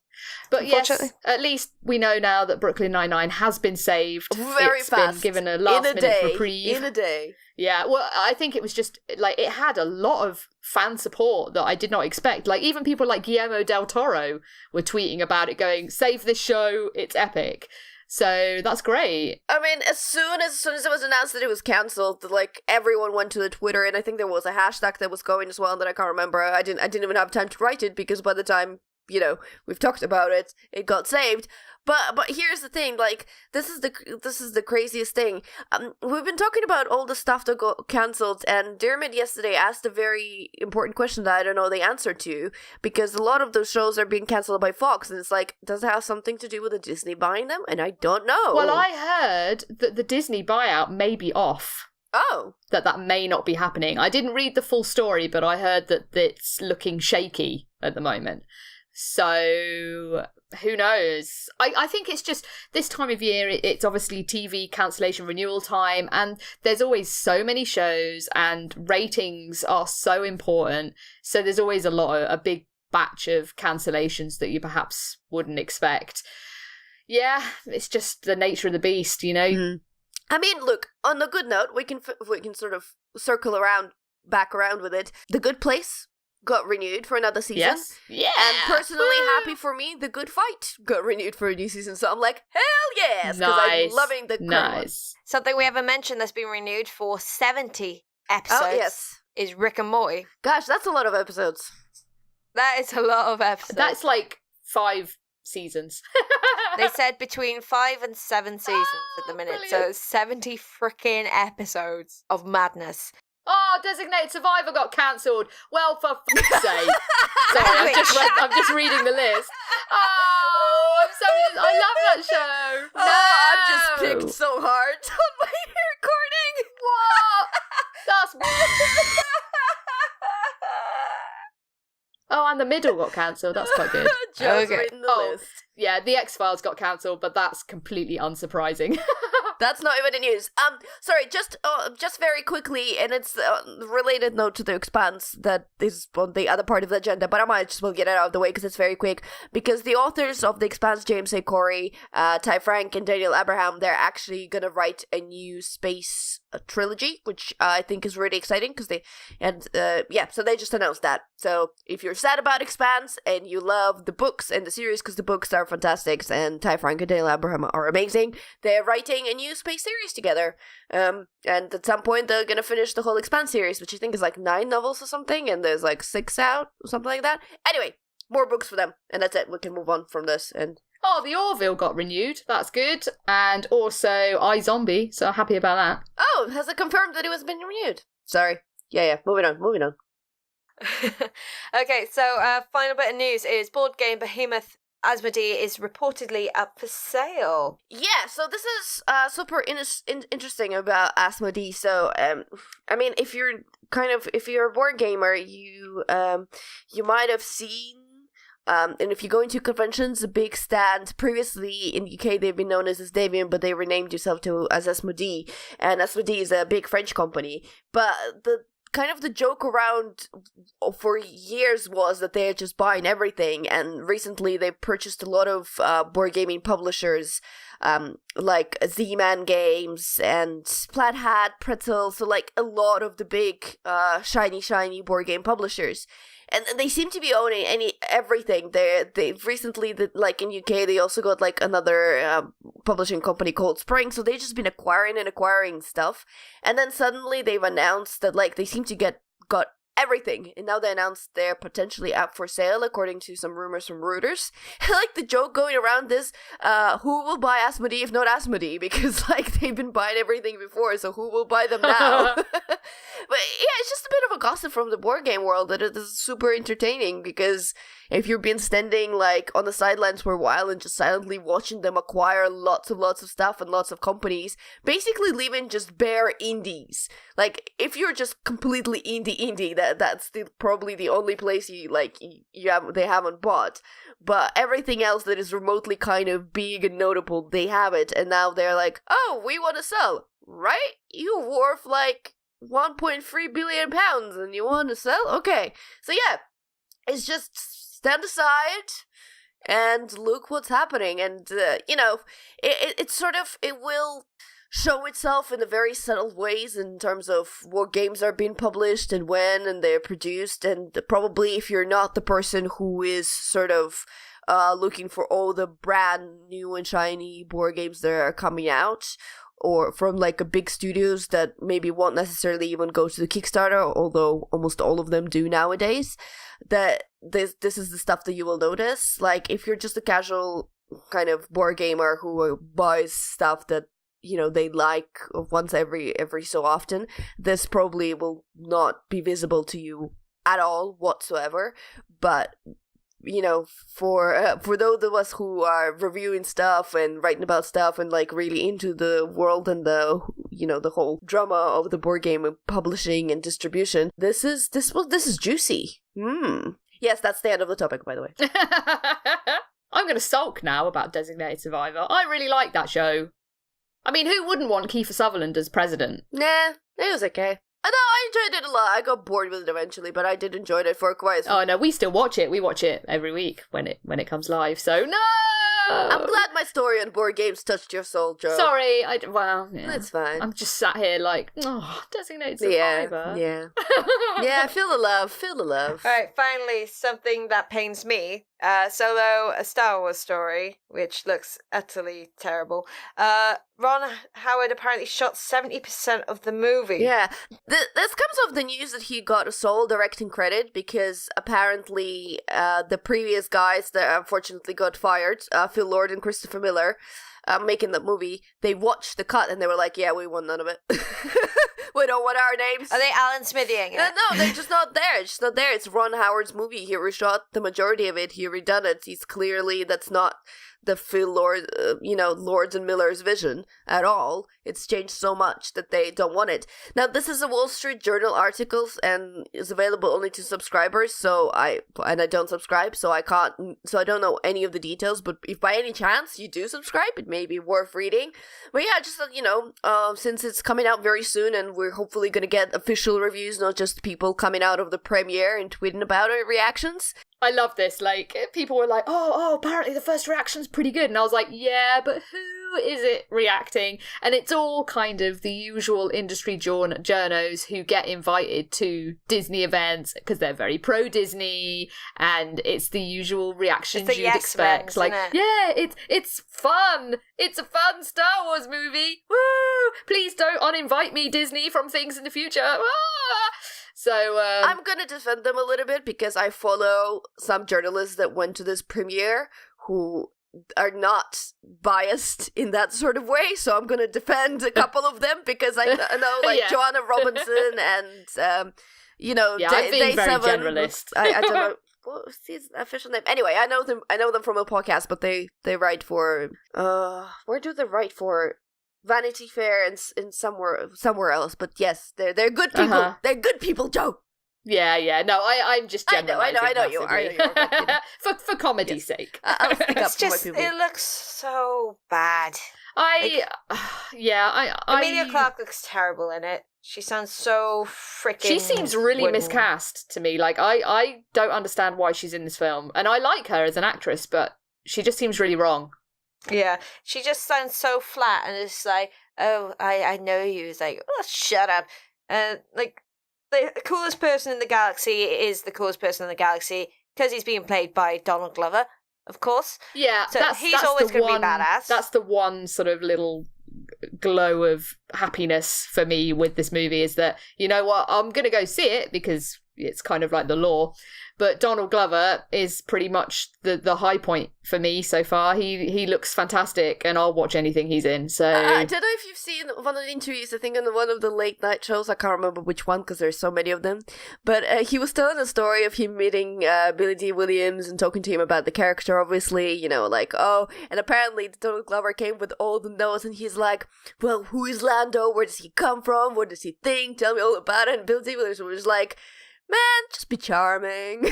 S3: But yes, at least we know now that Brooklyn Nine-Nine has been saved.
S2: Very
S3: it's
S2: fast.
S3: Been given a last-minute reprieve.
S2: In a day.
S3: Yeah, well, I think it was just, like, it had a lot of fan support that I did not expect. Like, even people like Guillermo del Toro were tweeting about it, going, "Save this show, it's epic." So that's great.
S2: I mean, as soon as it was announced that it was cancelled, like, everyone went to the Twitter, and I think there was a hashtag that was going as well that I can't remember. I didn't even have time to write it, because by the time we've talked about it. It got saved. But here's the thing, like, this is the craziest thing. We've been talking about all the stuff that got cancelled, and Dermot yesterday asked a very important question that I don't know the answer to, because a lot of those shows are being cancelled by Fox, and it's like, does it have something to do with the Disney buying them? And I don't know.
S3: Well, I heard that the Disney buyout may be off.
S2: Oh.
S3: That may not be happening. I didn't read the full story, but I heard that it's looking shaky at the moment. So who knows? I think it's just this time of year, it's obviously TV cancellation renewal time, and there's always so many shows and ratings are so important. So there's always a big batch of cancellations that you perhaps wouldn't expect. Yeah, it's just the nature of the beast,
S2: Mm. I mean, look, on a good note, we can sort of circle back around with it. The Good Place got renewed for another season.
S3: Yes. Yeah.
S2: And personally, happy for me, The Good Fight got renewed for a new season. So I'm like, hell yes! Because I'm loving the current one.
S1: Something we haven't mentioned that's been renewed for 70 episodes is Rick and Morty.
S2: Gosh, that's a lot of episodes.
S1: That is a lot of episodes.
S3: That's like 5 seasons.
S1: They said between 5 and 7 seasons at the minute.
S3: Brilliant.
S1: So 70 freaking episodes of madness.
S3: Oh, Designated Survivor got cancelled. Well, for fuck's sake. Sorry, I'm just reading the list. Oh, I love that show.
S2: No, I've just picked so hard on my recording.
S3: What? That's... Oh, and The Middle got cancelled. That's quite good.
S2: Just reading the list.
S3: Yeah, The X-Files got cancelled, but that's completely unsurprising.
S2: That's not even the news. Sorry, just very quickly, and it's a related note to the Expanse that is on the other part of the agenda, but I might just well get it out of the way because it's very quick. Because the authors of the Expanse, James A. Corey, Ty Frank, and Daniel Abraham, they're actually gonna write a new space trilogy, which I think is really exciting because so they just announced that. So if you're sad about Expanse and you love the books and the series, because the books are fantastic and Ty Frank and Daniel Abraham are amazing, they're writing a new space series together. And at some point they're gonna finish the whole Expanse series, which I think is like 9 novels or something, and there's like 6 out or something like that. Anyway, more books for them, and that's it. We can move on from this. And
S3: oh, The Orville got renewed. That's good. And also iZombie, so happy about that.
S2: Oh, has it confirmed that it was been renewed? Sorry. Yeah. Moving on.
S1: Okay, so final bit of news is board game behemoth Asmodee is reportedly up for sale.
S2: Yeah, so this is super interesting about Asmodee. So, I mean, if you're a board gamer, you might have seen. And if you go into conventions, a big stand, previously in UK they've been known as Asdevian, but they renamed themselves as Asmodee, and Asmodee is a big French company. But the joke around for years was that they're just buying everything, and recently they purchased a lot of board gaming publishers, like Z-Man Games and Plaid Hat, Pretzel, so like a lot of the big shiny board game publishers. And they seem to be owning everything. They've recently, like in UK, they also got like another publishing company called Spring. So they've just been acquiring stuff. And then suddenly they've announced that like they seem to got everything, and now they announced they're potentially up for sale according to some rumors from Reuters. Like the joke going around is who will buy Asmodee if not Asmodee, because like they've been buying everything before, so who will buy them now? But yeah, it's just a bit of a gossip from the board game world that it is super entertaining, because if you've been standing like on the sidelines for a while and just silently watching them acquire lots of stuff and lots of companies, basically leaving just bare indies. Like if you're just completely indie, that's probably the only place they haven't bought. But everything else that is remotely kind of big and notable, they have it, and now they're like, oh, we want to sell, right? You worth like 1.3 billion pounds and you want to sell? Okay. So yeah, it's just stand aside and look what's happening. And, it will show itself in a very subtle ways in terms of what games are being published and when and they're produced. And probably if you're not the person who is sort of looking for all the brand new and shiny board games that are coming out, or from like a big studios that maybe won't necessarily even go to the Kickstarter, although almost all of them do nowadays, that this is the stuff that you will notice. Like if you're just a casual kind of board gamer who buys stuff that they like once every so often, this probably will not be visible to you at all whatsoever. But for those of us who are reviewing stuff and writing about stuff and like really into the world and the the whole drama of the board game and publishing and distribution, this is juicy. Yes, that's the end of the topic, by the way.
S3: I'm going to sulk now about Designated Survivor. I really like that show. I mean, who wouldn't want Kiefer Sutherland as president?
S2: Nah, it was okay. I know, I enjoyed it a lot. I got bored with it eventually, but I did enjoy it for quite some.
S3: Oh no, we still watch it. We watch it every week when it comes live. So no!
S2: I'm glad my story on board games touched your soul, Joe.
S3: Sorry, yeah.
S2: That's fine.
S3: I'm just sat here like, Designated Survivor.
S2: Yeah. Yeah, feel the love.
S1: Alright, finally, something that pains me. Solo, a Star Wars story, which looks utterly terrible. Ron Howard apparently shot 70% of the movie.
S2: Yeah. This comes off the news that he got a sole directing credit because apparently the previous guys that unfortunately got fired, Phil Lord and Christopher Miller, making that movie, they watched the cut and they were like, yeah, we want none of it. We don't want our names.
S1: Are they Alan Smithying it?
S2: No, they're just not there. It's just not there. It's Ron Howard's movie. He reshot the majority of it. He redone it. He's clearly, that's not the Phil Lord, Lords and Miller's vision at all. It's changed so much that they don't want it. Now, this is a Wall Street Journal article and is available only to subscribers. So I don't subscribe, so I don't know any of the details. But if by any chance you do subscribe, it may be worth reading. But yeah, just since it's coming out very soon, and we're hopefully gonna get official reviews, not just people coming out of the premiere and tweeting about it, reactions.
S3: I love this. Like, people were like, oh, apparently the first reaction's pretty good. And I was like, yeah, but who is it reacting? And it's all kind of the usual industry journos who get invited to Disney events because they're very pro-Disney, and it's the usual reactions you'd expect. Like, yeah, it's fun. It's a fun Star Wars movie. Woo! Please don't uninvite me, Disney, from things in the future. Ah! So
S2: I'm gonna defend them a little bit because I follow some journalists that went to this premiere who are not biased in that sort of way. So I'm gonna defend a couple of them because I know like
S3: yeah.
S2: Joanna Robinson and
S3: I'm being very generalist.
S2: I don't know. What's his official name? Anyway, I know them from a podcast, but they write for where do they write for? Vanity Fair and somewhere else, but yes, they're good people. Uh-huh. They're good people, Joe.
S3: Yeah. No, I'm just generalizing.
S2: I know you are.
S3: For comedy's sake.
S2: I'll stick up for my people.
S1: It looks so bad.
S3: Emilia
S1: Clarke looks terrible in it. She sounds so freaking.
S3: She seems really miscast to me. Like I don't understand why she's in this film, and I like her as an actress, but she just seems really wrong.
S1: Yeah, she just sounds so flat, and it's like, oh, I know you. It's like, oh, shut up. Like, the coolest person in the galaxy is the coolest person in the galaxy because he's being played by Donald Glover, of course.
S3: Yeah,
S1: so he's always going to be badass.
S3: That's the one sort of little glow of happiness for me with this movie is that, you know what, I'm going to go see it because it's kind of like the law. But Donald Glover is pretty much the high point for me so far. He looks fantastic, and I'll watch anything he's in. So
S2: I don't know if you've seen one of the interviews, I think on one of the late night shows, I can't remember which one because there's so many of them, but he was telling a story of him meeting Billy D. Williams and talking to him about the character, obviously, and apparently Donald Glover came with all the notes, and he's like, well, who is Lando? Where does he come from? What does he think? Tell me all about it. And Billy D. Williams was like, man, just be charming.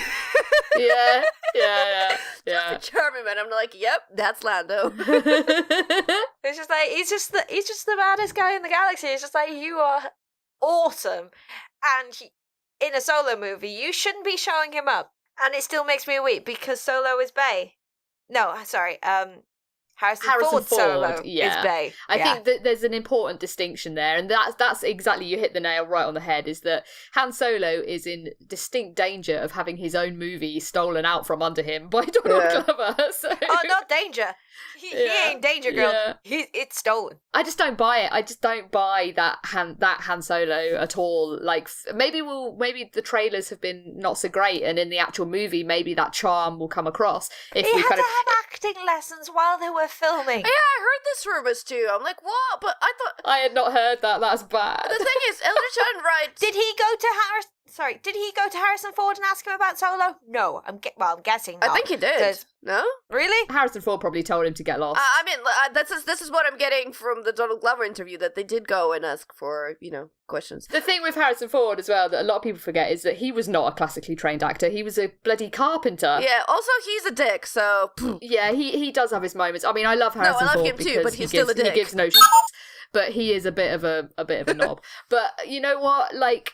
S3: Yeah.
S2: Just be charming, man. I'm like, yep, that's Lando.
S1: It's just like he's just the baddest guy in the galaxy. It's just like, you are awesome, and in a Solo movie, you shouldn't be showing him up. And it still makes me weep because Solo is bae. No, sorry, Harrison Ford solo is Bay.
S3: I think that there's an important distinction there, and that's exactly, you hit the nail right on the head, is that Han Solo is in distinct danger of having his own movie stolen out from under him by Donald Glover. So.
S1: Oh, not danger. He ain't danger, girl. Yeah. It's stolen.
S3: I just don't buy it. I just don't buy that Han Solo at all. Like, maybe the trailers have been not so great, and in the actual movie, maybe that charm will come across. If
S1: he
S3: we
S1: had to have acting lessons while they were filming.
S2: Yeah, I heard this rumors too. I'm like, what? But I thought
S3: I had not heard that. That's bad.
S2: The thing is, Elderton writes.
S1: Did he go to Harrison Ford and ask him about Solo? No, I'm guessing not.
S2: I think he did. No?
S1: Really?
S3: Harrison Ford probably told him to get lost.
S2: I mean, this is what I'm getting from the Donald Glover interview, that they did go and ask for, questions.
S3: The thing with Harrison Ford as well that a lot of people forget is that he was not a classically trained actor. He was a bloody carpenter.
S2: Yeah, also he's a dick, so...
S3: Yeah, he does have his moments. I mean, I love Harrison Ford.
S2: No, I love him too, but he's still a dick.
S3: He gives no shit. But he is a bit of a knob. But you know what? Like,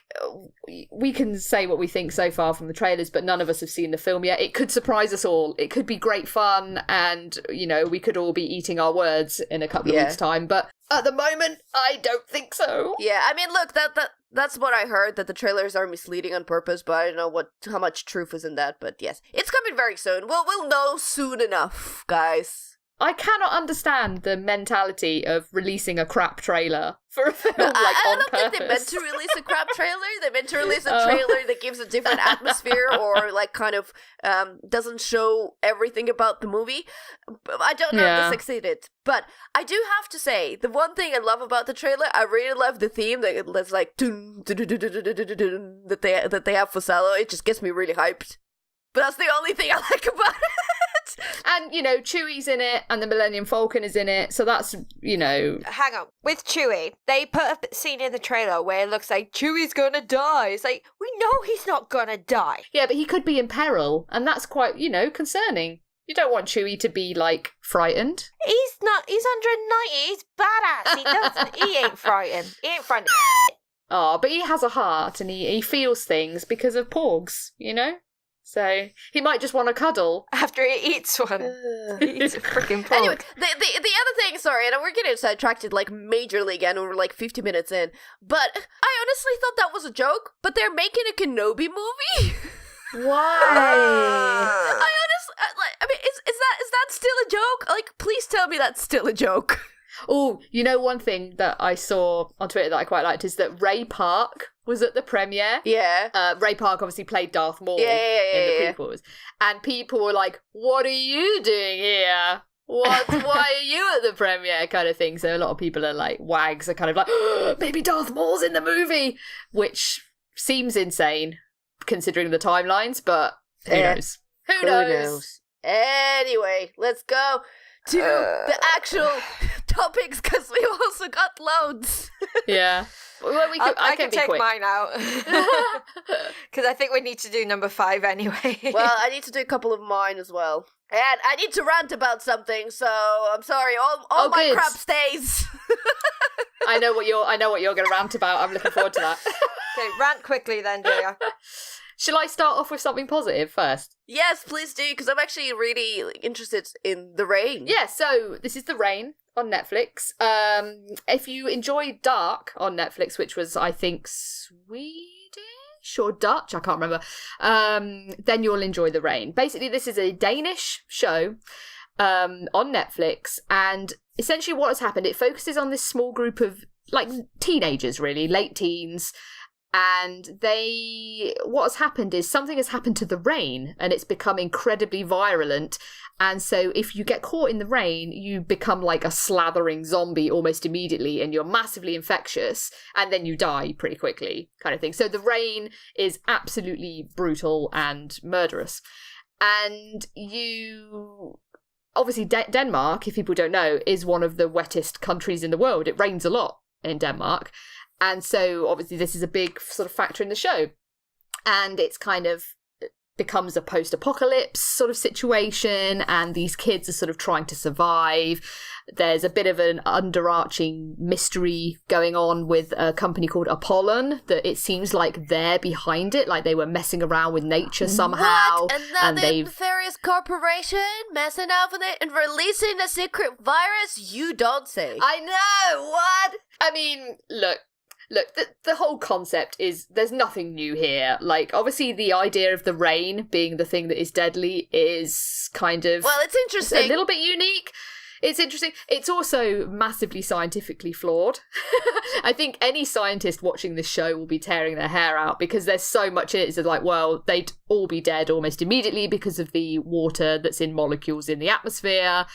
S3: we can say what we think so far from the trailers, but none of us have seen the film yet. It could surprise us all. It could be great fun, and we could all be eating our words in a couple of weeks' time. But at the moment, I don't think so.
S2: Yeah, I mean, look, that's what I heard, that the trailers are misleading on purpose, but I don't know how much truth is in that. But yes, it's coming very soon. We'll know soon enough, guys.
S3: I cannot understand the mentality of releasing a crap trailer for a film on
S2: I don't
S3: purpose.
S2: think they meant to release a crap trailer. They meant to release a trailer that gives a different atmosphere, or like kind of doesn't show everything about the movie. I don't know if they succeeded. But I do have to say, the one thing I love about the trailer, I really love the theme that's like that they have for Salo. It just gets me really hyped. But that's the only thing I like about it.
S3: And, Chewie's in it, and the Millennium Falcon is in it, so that's,
S1: Hang on. With Chewie, they put a scene in the trailer where it looks like Chewie's gonna die. It's like, we know he's not gonna die.
S3: Yeah, but he could be in peril, and that's quite, concerning. You don't want Chewie to be, like, frightened.
S1: He's 190, he's badass. He ain't frightened. He ain't frightened.
S3: Oh, but he has a heart, and he feels things because of porgs, So he might just want to cuddle
S1: after he eats one. He eats a freaking pork.
S2: Anyway, the other thing, sorry, and we're getting sidetracked like majorly again. We're like 50 minutes in, but I honestly thought that was a joke. But they're making a Kenobi movie.
S3: Why?
S2: I honestly, is that still a joke? Like, please tell me that's still a joke.
S3: Oh, one thing that I saw on Twitter that I quite liked is that Ray Park was at the premiere.
S2: Yeah.
S3: Ray Park obviously played Darth Maul in the prequels. And people were like, what are you doing here? Why are you at the premiere? Kind of thing. So a lot of people are like, wags are kind of like, oh, maybe Darth Maul's in the movie. Which seems insane, considering the timelines, but who knows? Who knows?
S2: Anyway, let's go to the actual topics, because we also got loads.
S3: Yeah. Well,
S1: I can
S3: be
S1: take
S3: quick.
S1: mine out. Because I think we need to do number 5 anyway.
S2: Well, I need to do a couple of mine as well. And I need to rant about something, so I'm sorry. All my crap stays.
S3: I know what you're going to rant about. I'm looking forward to that.
S1: Okay, rant quickly then, Julia.
S3: Shall I start off with something positive first?
S2: Yes, please do, because I'm actually really interested in The Rain.
S3: Yeah, so this is The Rain on Netflix. If you enjoyed Dark on Netflix, which was, I think, Swedish or Dutch, I can't remember, then you'll enjoy The Rain. Basically, this is a Danish show on Netflix, and essentially what has happened, it focuses on this small group of, like, teenagers, really, late teens. And what has happened is something has happened to the rain, and it's become incredibly virulent. And so if you get caught in the rain, you become like a slathering zombie almost immediately, and you're massively infectious, and then you die pretty quickly, kind of thing. So the rain is absolutely brutal and murderous. And obviously Denmark, if people don't know, is one of the wettest countries in the world. It rains a lot in Denmark. And so, obviously, this is a big sort of factor in the show. And it's kind of becomes a post-apocalypse sort of situation, and these kids are sort of trying to survive. There's a bit of an underarching mystery going on with a company called Apollon, that it seems like they're behind it, like they were messing around with nature somehow.
S2: What? Another nefarious corporation messing up with it and releasing a secret virus? You don't say.
S3: I know, what? I mean, look, the whole concept is there's nothing new here. Like, obviously, the idea of the rain being the thing that is deadly is kind of...
S2: Well, it's interesting.
S3: A little bit unique. It's interesting. It's also massively scientifically flawed. I think any scientist watching this show will be tearing their hair out because there's so much in it. It's like, well, they'd all be dead almost immediately because of the water that's in molecules in the atmosphere.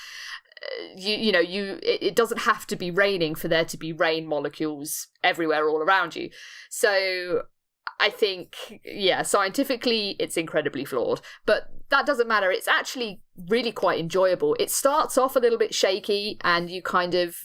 S3: It doesn't have to be raining for there to be rain molecules everywhere all around you. So I think, yeah, scientifically it's incredibly flawed, but that doesn't matter. It's actually really quite enjoyable. It starts off a little bit shaky and you kind of,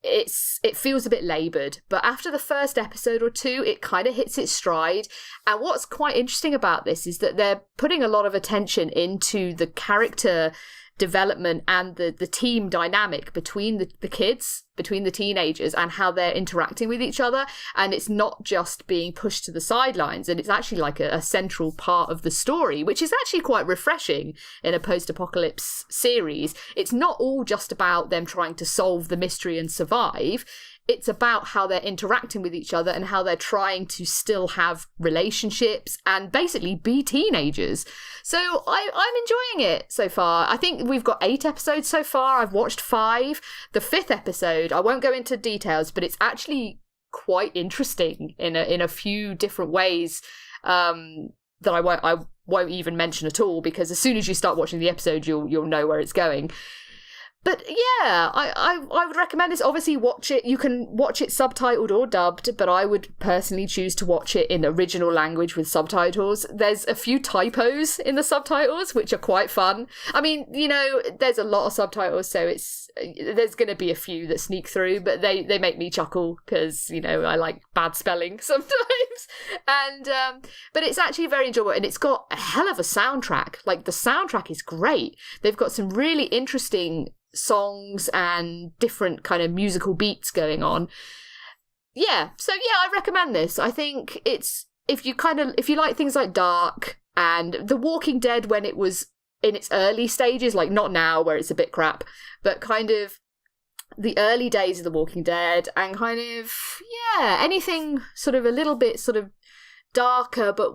S3: it feels a bit laboured, but after the first episode or two, it kind of hits its stride. And what's quite interesting about this is that they're putting a lot of attention into the character development and the team dynamic between the kids, between the teenagers, and how they're interacting with each other. And it's not just being pushed to the sidelines, and it's actually like a central part of the story, which is actually quite refreshing in a post-apocalypse series. It's not all just about them trying to solve the mystery and survive. It's about how they're interacting with each other and how they're trying to still have relationships and basically be teenagers. So I'm enjoying it so far. I think we've got 8 episodes so far. I've watched 5. The 5th episode, I won't go into details, but it's actually quite interesting in a few different ways that I won't even mention at all, because as soon as you start watching the episode, you'll know where it's going. But yeah, I would recommend this. Obviously, watch it. You can watch it subtitled or dubbed, but I would personally choose to watch it in original language with subtitles. There's a few typos in the subtitles, which are quite fun. I mean, there's a lot of subtitles, so there's going to be a few that sneak through, but they make me chuckle because, I like bad spelling sometimes. And but it's actually very enjoyable, and it's got a hell of a soundtrack. Like, the soundtrack is great. They've got some really interesting songs and different kind of musical beats going on. Yeah, so yeah, I recommend this. I think it's, if you like things like dark and The Walking Dead when it was in its early stages, like not now where it's a bit crap, but kind of the early days of The Walking Dead, and kind of, yeah, anything sort of a little bit sort of darker, but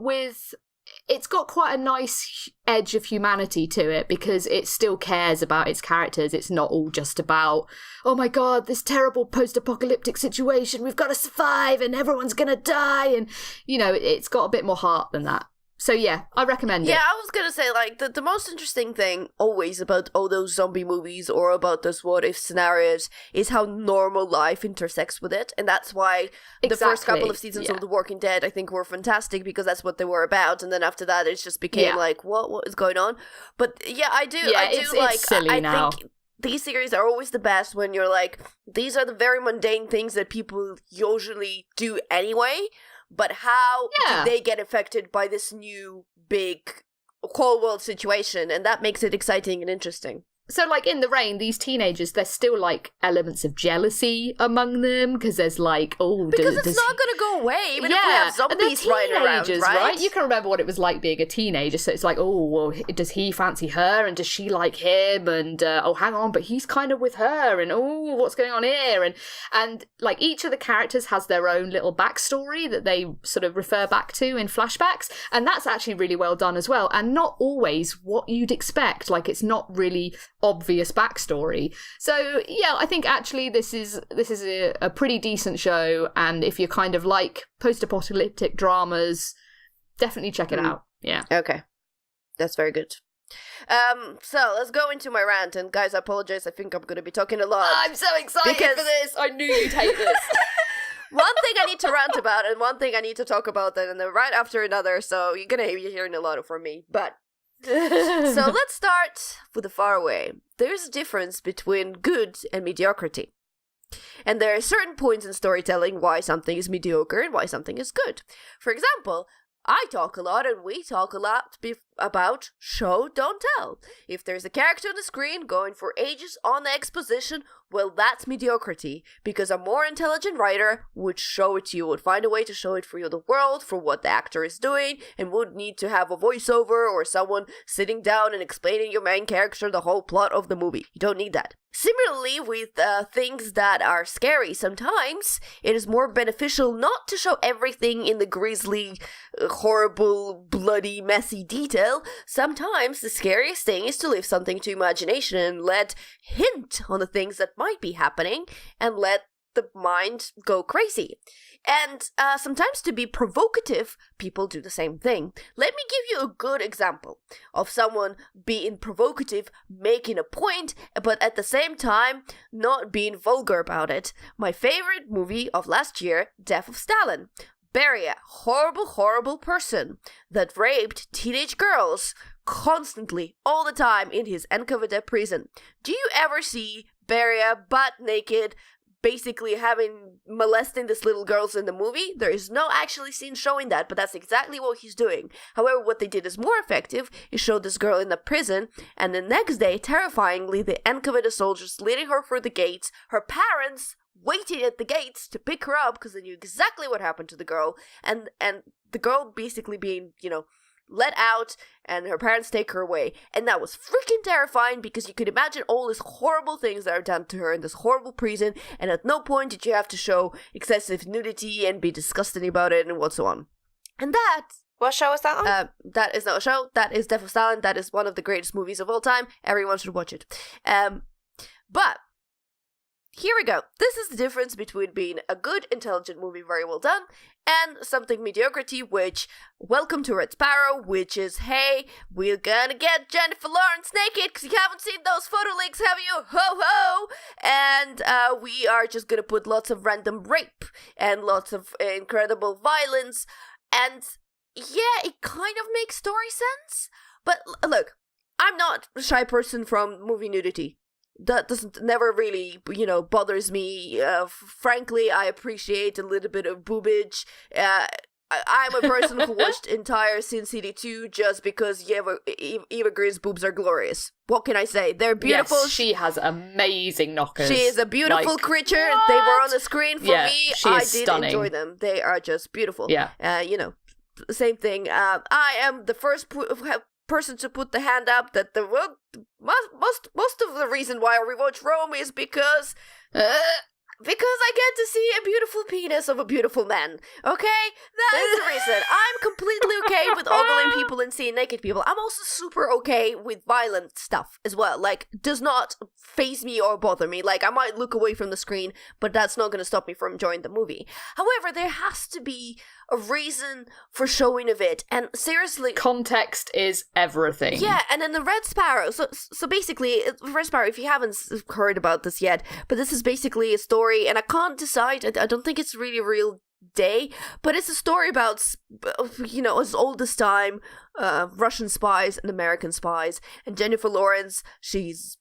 S3: it's got quite a nice edge of humanity to it because it still cares about its characters. It's not all just about, oh my god, this terrible post-apocalyptic situation, we've got to survive and everyone's gonna die, and it's got a bit more heart than that. So yeah, I recommend it.
S2: Yeah, I was gonna say, like, the most interesting thing always about all those zombie movies or about those what-if scenarios is how normal life intersects with it. And that's why the first couple of seasons of The Walking Dead, I think, were fantastic, because that's what they were about. And then after that, it just became like, what is going on? But yeah, I do
S3: it's silly now.
S2: Think these series are always the best when you're like, these are the very mundane things that people usually do anyway. But how do they get affected by this new big whole world situation? And that makes it exciting and interesting.
S3: So, like, in The Rain, these teenagers, there's still, like, elements of jealousy among them, because there's, like,
S2: because it's not going to go away, even if we have zombies running around, right?
S3: You can remember what it was like being a teenager, so it's like, oh, well, does he fancy her, and does she like him, and, oh, hang on, but he's kind of with her, and, oh, what's going on here, and, like, each of the characters has their own little backstory that they sort of refer back to in flashbacks, and that's actually really well done as well, and not always what you'd expect. Like, it's not really obvious backstory. So yeah, I think actually this is a pretty decent show, and if you kind of like post-apocalyptic dramas, definitely check it out. Yeah.
S2: Okay. That's very good. So let's go into my rant, and guys, I apologize, I think I'm going to be talking a lot.
S3: I'm so excited for this. I knew you'd hate this.
S2: One thing I need to rant about, and one thing I need to talk about, and then right after another, so you're going to be hearing a lot from me, but so let's start with the faraway. There's a difference between good and mediocrity. And there are certain points in storytelling why something is mediocre and why something is good. For example, I talk a lot and we talk a lot about show, don't tell. If there's a character on the screen going for ages on the exposition, well, that's mediocrity. Because a more intelligent writer would show it to you, would find a way to show it for you the world, for what the actor is doing, and would need to have a voiceover or someone sitting down and explaining your main character the whole plot of the movie. You don't need that. Similarly, with things that are scary, sometimes it is more beneficial not to show everything in the grisly, horrible, bloody, messy detail. Sometimes the scariest thing is to leave something to imagination and let hint on the things that might be happening and let the mind go crazy. And sometimes to be provocative, people do the same thing. Let me give you a good example of someone being provocative, making a point, but at the same time not being vulgar about it. My favorite movie of last year, Death of Stalin. Beria, horrible, horrible person that raped teenage girls constantly, all the time in his NKVD prison. Do you ever see Beria butt naked, basically molesting these little girls in the movie? There is no actually scene showing that, but that's exactly what he's doing. However, what they did is more effective, is show this girl in the prison, and the next day, terrifyingly, the NKVD soldiers leading her through the gates, her parents waiting at the gates to pick her up because they knew exactly what happened to the girl, and the girl basically being, let out, and her parents take her away. And that was freaking terrifying because you could imagine all these horrible things that are done to her in this horrible prison, and at no point did you have to show excessive nudity and be disgusting about it and what so on. And that...
S1: What show is that on?
S2: That is not a show. That is Death of Stalin. That is one of the greatest movies of all time. Everyone should watch it. But... here we go. This is the difference between being a good, intelligent movie, very well done, and something mediocrity, which, welcome to Red Sparrow, which is, hey, we're gonna get Jennifer Lawrence naked, because you haven't seen those photo leaks, have you? Ho ho! And we are just gonna put lots of random rape, and lots of incredible violence, and yeah, it kind of makes story sense, but look, I'm not a shy person from movie nudity. That never really, bothers me. Frankly, I appreciate a little bit of boobage. I'm a person who watched entire Sin City 2 just because Eva Green's boobs are glorious. What can I say? They're beautiful.
S3: Yes, she has amazing knockers.
S2: She is a beautiful creature. What? They were on the screen for me. I did
S3: stunning.
S2: Enjoy them. They are just beautiful.
S3: Yeah.
S2: Same thing. I am the first person to put the hand up that most of the reason why I rewatch Rome is because I get to see a beautiful penis of a beautiful man. Okay? That is the reason. I'm completely okay with ogling people and seeing naked people. I'm also super okay with violent stuff as well. Like, does not faze me or bother me. Like, I might look away from the screen, but that's not going to stop me from enjoying the movie. However, there has to be a reason for showing of it. And seriously...
S3: context is everything.
S2: Yeah, and then the Red Sparrow. So basically, Red Sparrow, if you haven't heard about this yet, but this is basically a story, and I can't decide, I don't think it's really a real day, but it's a story about, as old as time, Russian spies and American spies, and Jennifer Lawrence, she's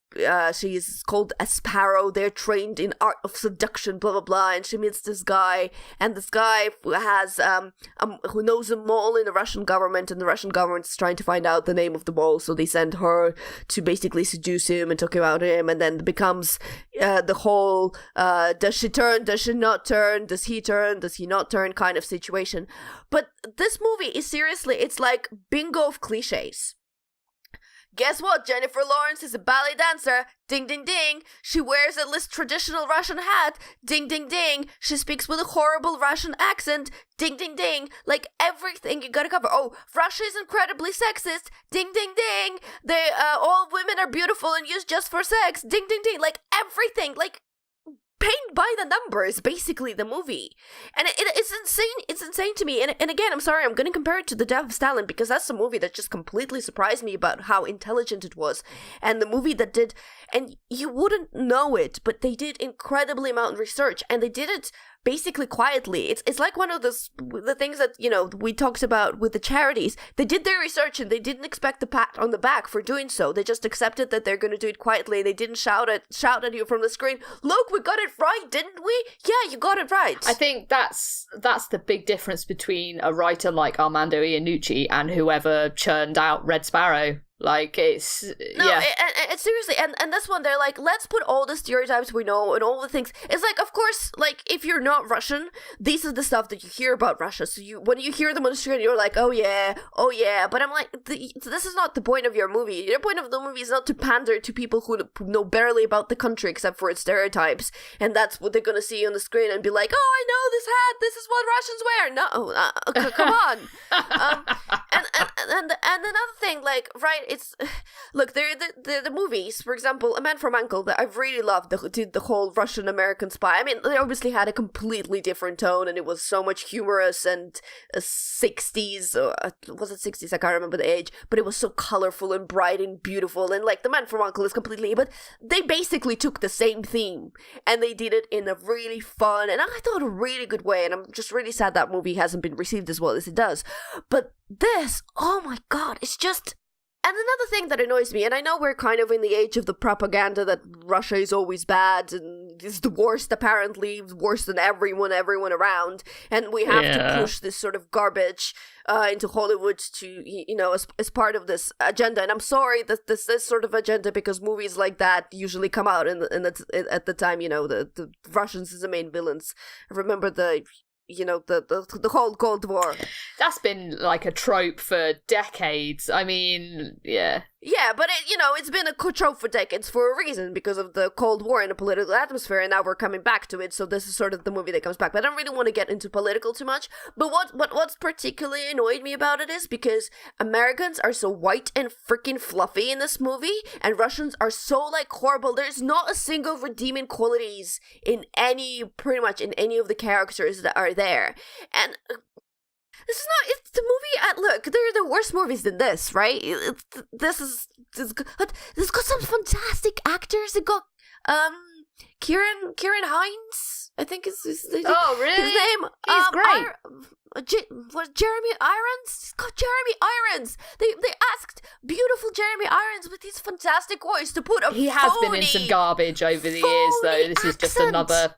S2: called a Sparrow. They're trained in art of seduction, blah blah blah, and she meets this guy, and this guy has who knows a mole in the Russian government, and the Russian government is trying to find out the name of the mole, so they send her to basically seduce him and talk about him, and then it becomes the whole does she turn, does she not turn, does he turn, does he not turn kind of situation. But this movie is seriously, it's like bingo of cliches. Guess what? Jennifer Lawrence is a ballet dancer. Ding, ding, ding. She wears at least traditional Russian hat. Ding, ding, ding. She speaks with a horrible Russian accent. Ding, ding, ding. Like, everything you gotta cover. Oh, Russia is incredibly sexist. Ding, ding, ding. All women are beautiful and used just for sex. Ding, ding, ding. Like, everything. Like, paint by the numbers, basically, the movie. And it's insane. It's insane to me. And again, I'm sorry, I'm going to compare it to The Death of Stalin because that's a movie that just completely surprised me about how intelligent it was. And the movie that did, and you wouldn't know it, but they did incredibly amount of research. And they did it basically quietly. It's like one of the things that, you know, we talked about with the charities. They did their research and they didn't expect a pat on the back for doing so. They just accepted that they're going to do it quietly. They didn't shout at you from the screen, look, we got it right, didn't we? Yeah, you got it right.
S3: I think that's the big difference between a writer like Armando Iannucci and whoever churned out Red Sparrow. Like, it's... yeah.
S2: And seriously, and this one, they're like, let's put all the stereotypes we know and all the things. It's like, of course, like, if you're not Russian, this is the stuff that you hear about Russia. So when you hear them on the screen, you're like, oh yeah. But I'm like, this is not the point of your movie. Your point of the movie is not to pander to people who know barely about the country except for its stereotypes. And that's what they're gonna see on the screen and be like, oh, I know this hat, this is what Russians wear. No, come on. And another thing, like, right, it's, look, the movies, for example, A Man from U.N.C.L.E. that I've really loved, the whole Russian-American spy. I mean, they obviously had a completely different tone, and it was so much humorous and 60s, was it 60s? I can't remember the age, but it was so colorful and bright and beautiful, and like, The Man from U.N.C.L.E. is completely, but they basically took the same theme, and they did it in a really fun, and I thought a really good way, and I'm just really sad that movie hasn't been received as well as it does. But this, oh my god, it's just... And another thing that annoys me, and I know we're kind of in the age of the propaganda that Russia is always bad and is the worst, apparently, worse than everyone around, and we have to push this sort of garbage into Hollywood to, you know, as part of this agenda. And I'm sorry that this sort of agenda, because movies like that usually come out at the time, you know, the Russians as the main villains. I remember the whole Cold War. That's been like a trope for decades. I mean, yeah. Yeah, but it's been a trope for decades for a reason, because of the Cold War and the political atmosphere, and now we're coming back to it, so this is sort of the movie that comes back. But I don't really want to get into political too much, but what's particularly annoyed me about it is because Americans are so white and freaking fluffy in this movie, and Russians are so, like, horrible. There's not a single redeeming qualities pretty much in any of the characters that are there. And... it's the movie, look, there are worse movies than this, right? This got some fantastic actors. It got, Kieran Hines, I think is his name.
S3: Oh, really?
S2: His name.
S3: He's great.
S2: Jeremy Irons? It's got Jeremy Irons. They asked beautiful Jeremy Irons with his fantastic voice to put a
S3: He has been in some garbage over the years, though. This is just another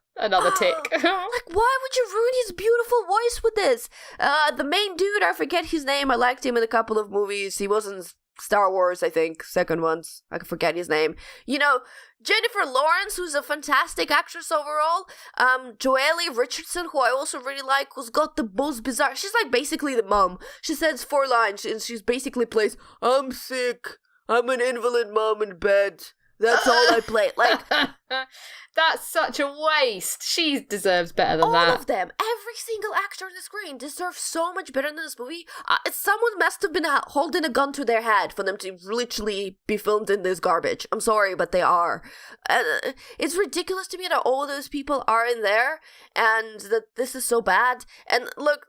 S3: tick.
S2: Like, why would you ruin his beautiful voice with this? The main dude, I forget his name. I liked him in a couple of movies. He was in Star Wars, I think, second ones. I can forget his name. You know, Jennifer Lawrence, who's a fantastic actress overall. Joelle Richardson, who I also really like, who's got the most bizarre... She's like basically the mom. She says 4 lines, and she's basically plays, I'm sick, I'm an invalid mom in bed. That's all I play. Like...
S3: That's such a waste. She deserves better than that.
S2: All of them. Every single actor on the screen deserves so much better than this movie. Someone must have been holding a gun to their head for them to literally be filmed in this garbage. I'm sorry, but they are. It's ridiculous to me that all those people are in there and that this is so bad. And look,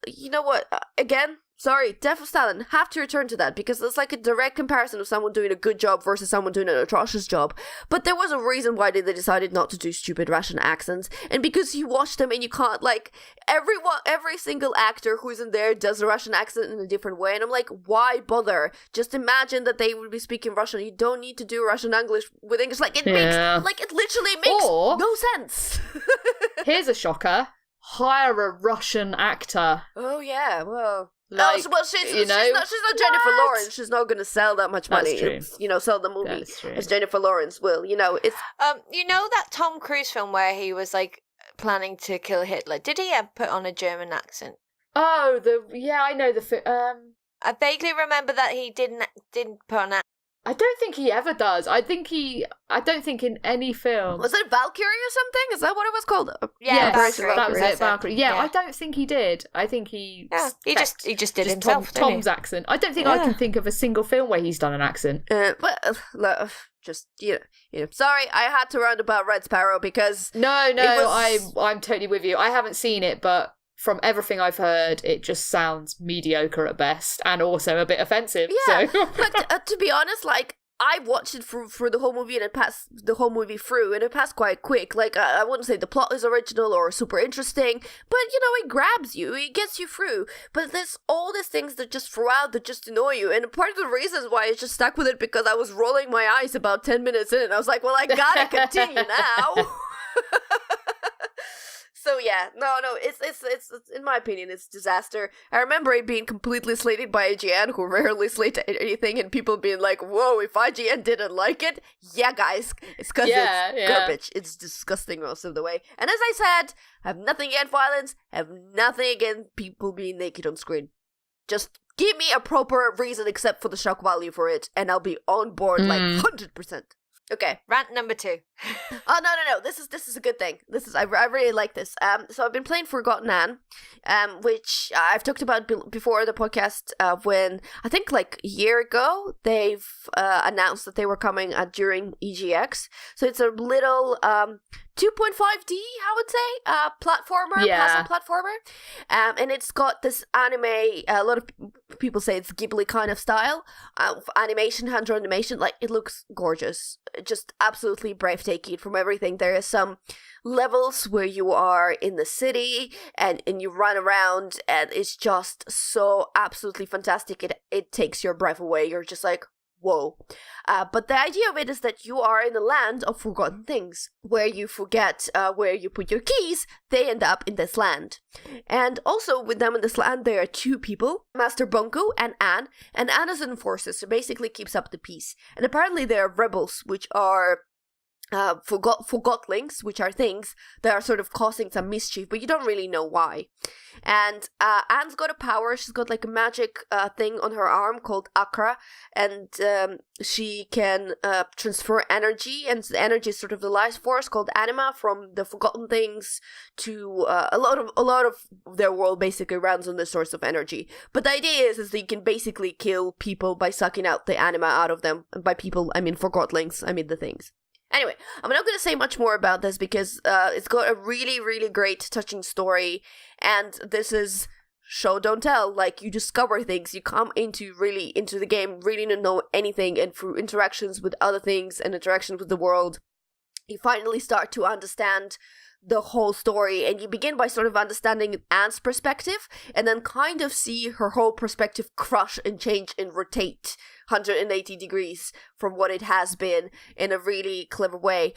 S2: you know what? Again... Sorry, Death of Stalin, have to return to that, because it's like a direct comparison of someone doing a good job versus someone doing an atrocious job. But there was a reason why they decided not to do stupid Russian accents, and because you watch them and you can't, like, every single actor who's in there does a Russian accent in a different way, and I'm like, why bother? Just imagine that they would be speaking Russian. You don't need to do Russian English with English. Like, it literally makes no sense.
S3: Here's a shocker. Hire a Russian actor.
S2: Oh, yeah, well...
S3: Like,
S2: she's not Jennifer Lawrence. She's not going to sell that much money.
S3: That's true.
S2: Sell the movie as Jennifer Lawrence will. It's
S1: you know that Tom Cruise film where he was like planning to kill Hitler? Did he ever put on a German accent?
S3: Oh, I know the
S1: I vaguely remember that he didn't put on.
S3: I don't think he ever does. I don't think in any film.
S2: Was it Valkyrie or something? Is that what it was called?
S3: Yeah,
S1: Valkyrie.
S3: That was it, Valkyrie. Yeah, I don't think he did. I think he...
S1: Yeah, he just did himself,
S3: Tom's accent. I don't think I can think of a single film where he's done an accent.
S2: Sorry, I had to round about Red Sparrow because...
S3: No, I'm totally with you. I haven't seen it, but... From everything I've heard, it just sounds mediocre at best, and also a bit offensive.
S2: Yeah,
S3: so.
S2: But to be honest, like, I watched it for the whole movie, and it passed quite quick. Like, I wouldn't say the plot is original or super interesting, but, it grabs you, it gets you through. But there's all these things that just throughout that just annoy you, and part of the reasons why I just stuck with it because I was rolling my eyes about 10 minutes in, and I was like, well, I gotta continue now. So yeah, no, it's in my opinion, it's disaster. I remember it being completely slated by IGN, who rarely slate anything, and people being like, "Whoa, if IGN didn't like it, yeah, guys, it's because it's garbage. It's disgusting most of the way." And as I said, I have nothing against violence, I have nothing against people being naked on screen. Just give me a proper reason except for the shock value for it, and I'll be on board like 100%. Okay.
S1: Rant number 2.
S2: Oh, no. This is a good thing. I really like this. So I've been playing Forgotton Anne, which I've talked about before the podcast, when I think like a year ago, they've announced that they were coming during EGX. So it's a little 2.5D, I would say, platformer, puzzle platformer. And it's got this anime, a lot of people say it's Ghibli kind of style, animation, hand-drawn animation. Like, it looks gorgeous. Just absolutely breathtaking from everything. There are some levels where you are in the city and you run around, and it's just so absolutely fantastic. It takes your breath away. You're just like, whoa. But the idea of it is that you are in a land of forgotten things. Where you forget where you put your keys, they end up in this land. And also with them in this land, there are 2 people, Master Bunko and Anne. And Anne is an enforcer, so basically keeps up the peace. And apparently there are rebels, which are forgotlings, which are things that are sort of causing some mischief, but you don't really know why. And Anne's got a power. She's got like a magic thing on her arm called Akra, and she can transfer energy, and the energy is sort of the life force called anima from the forgotten things to a lot of their world basically runs on this source of energy. But the idea is that you can basically kill people by sucking out the anima out of them. And by people, I mean forgotlings, I mean the things. Anyway, I'm not going to say much more about this because it's got a really, really great, touching story, and this is show, don't tell. Like, you discover things, you come into the game really not know anything, and through interactions with other things and interactions with the world, you finally start to understand the whole story, and you begin by sort of understanding Anne's perspective, and then kind of see her whole perspective crush and change and rotate 180 degrees from what it has been in a really clever way.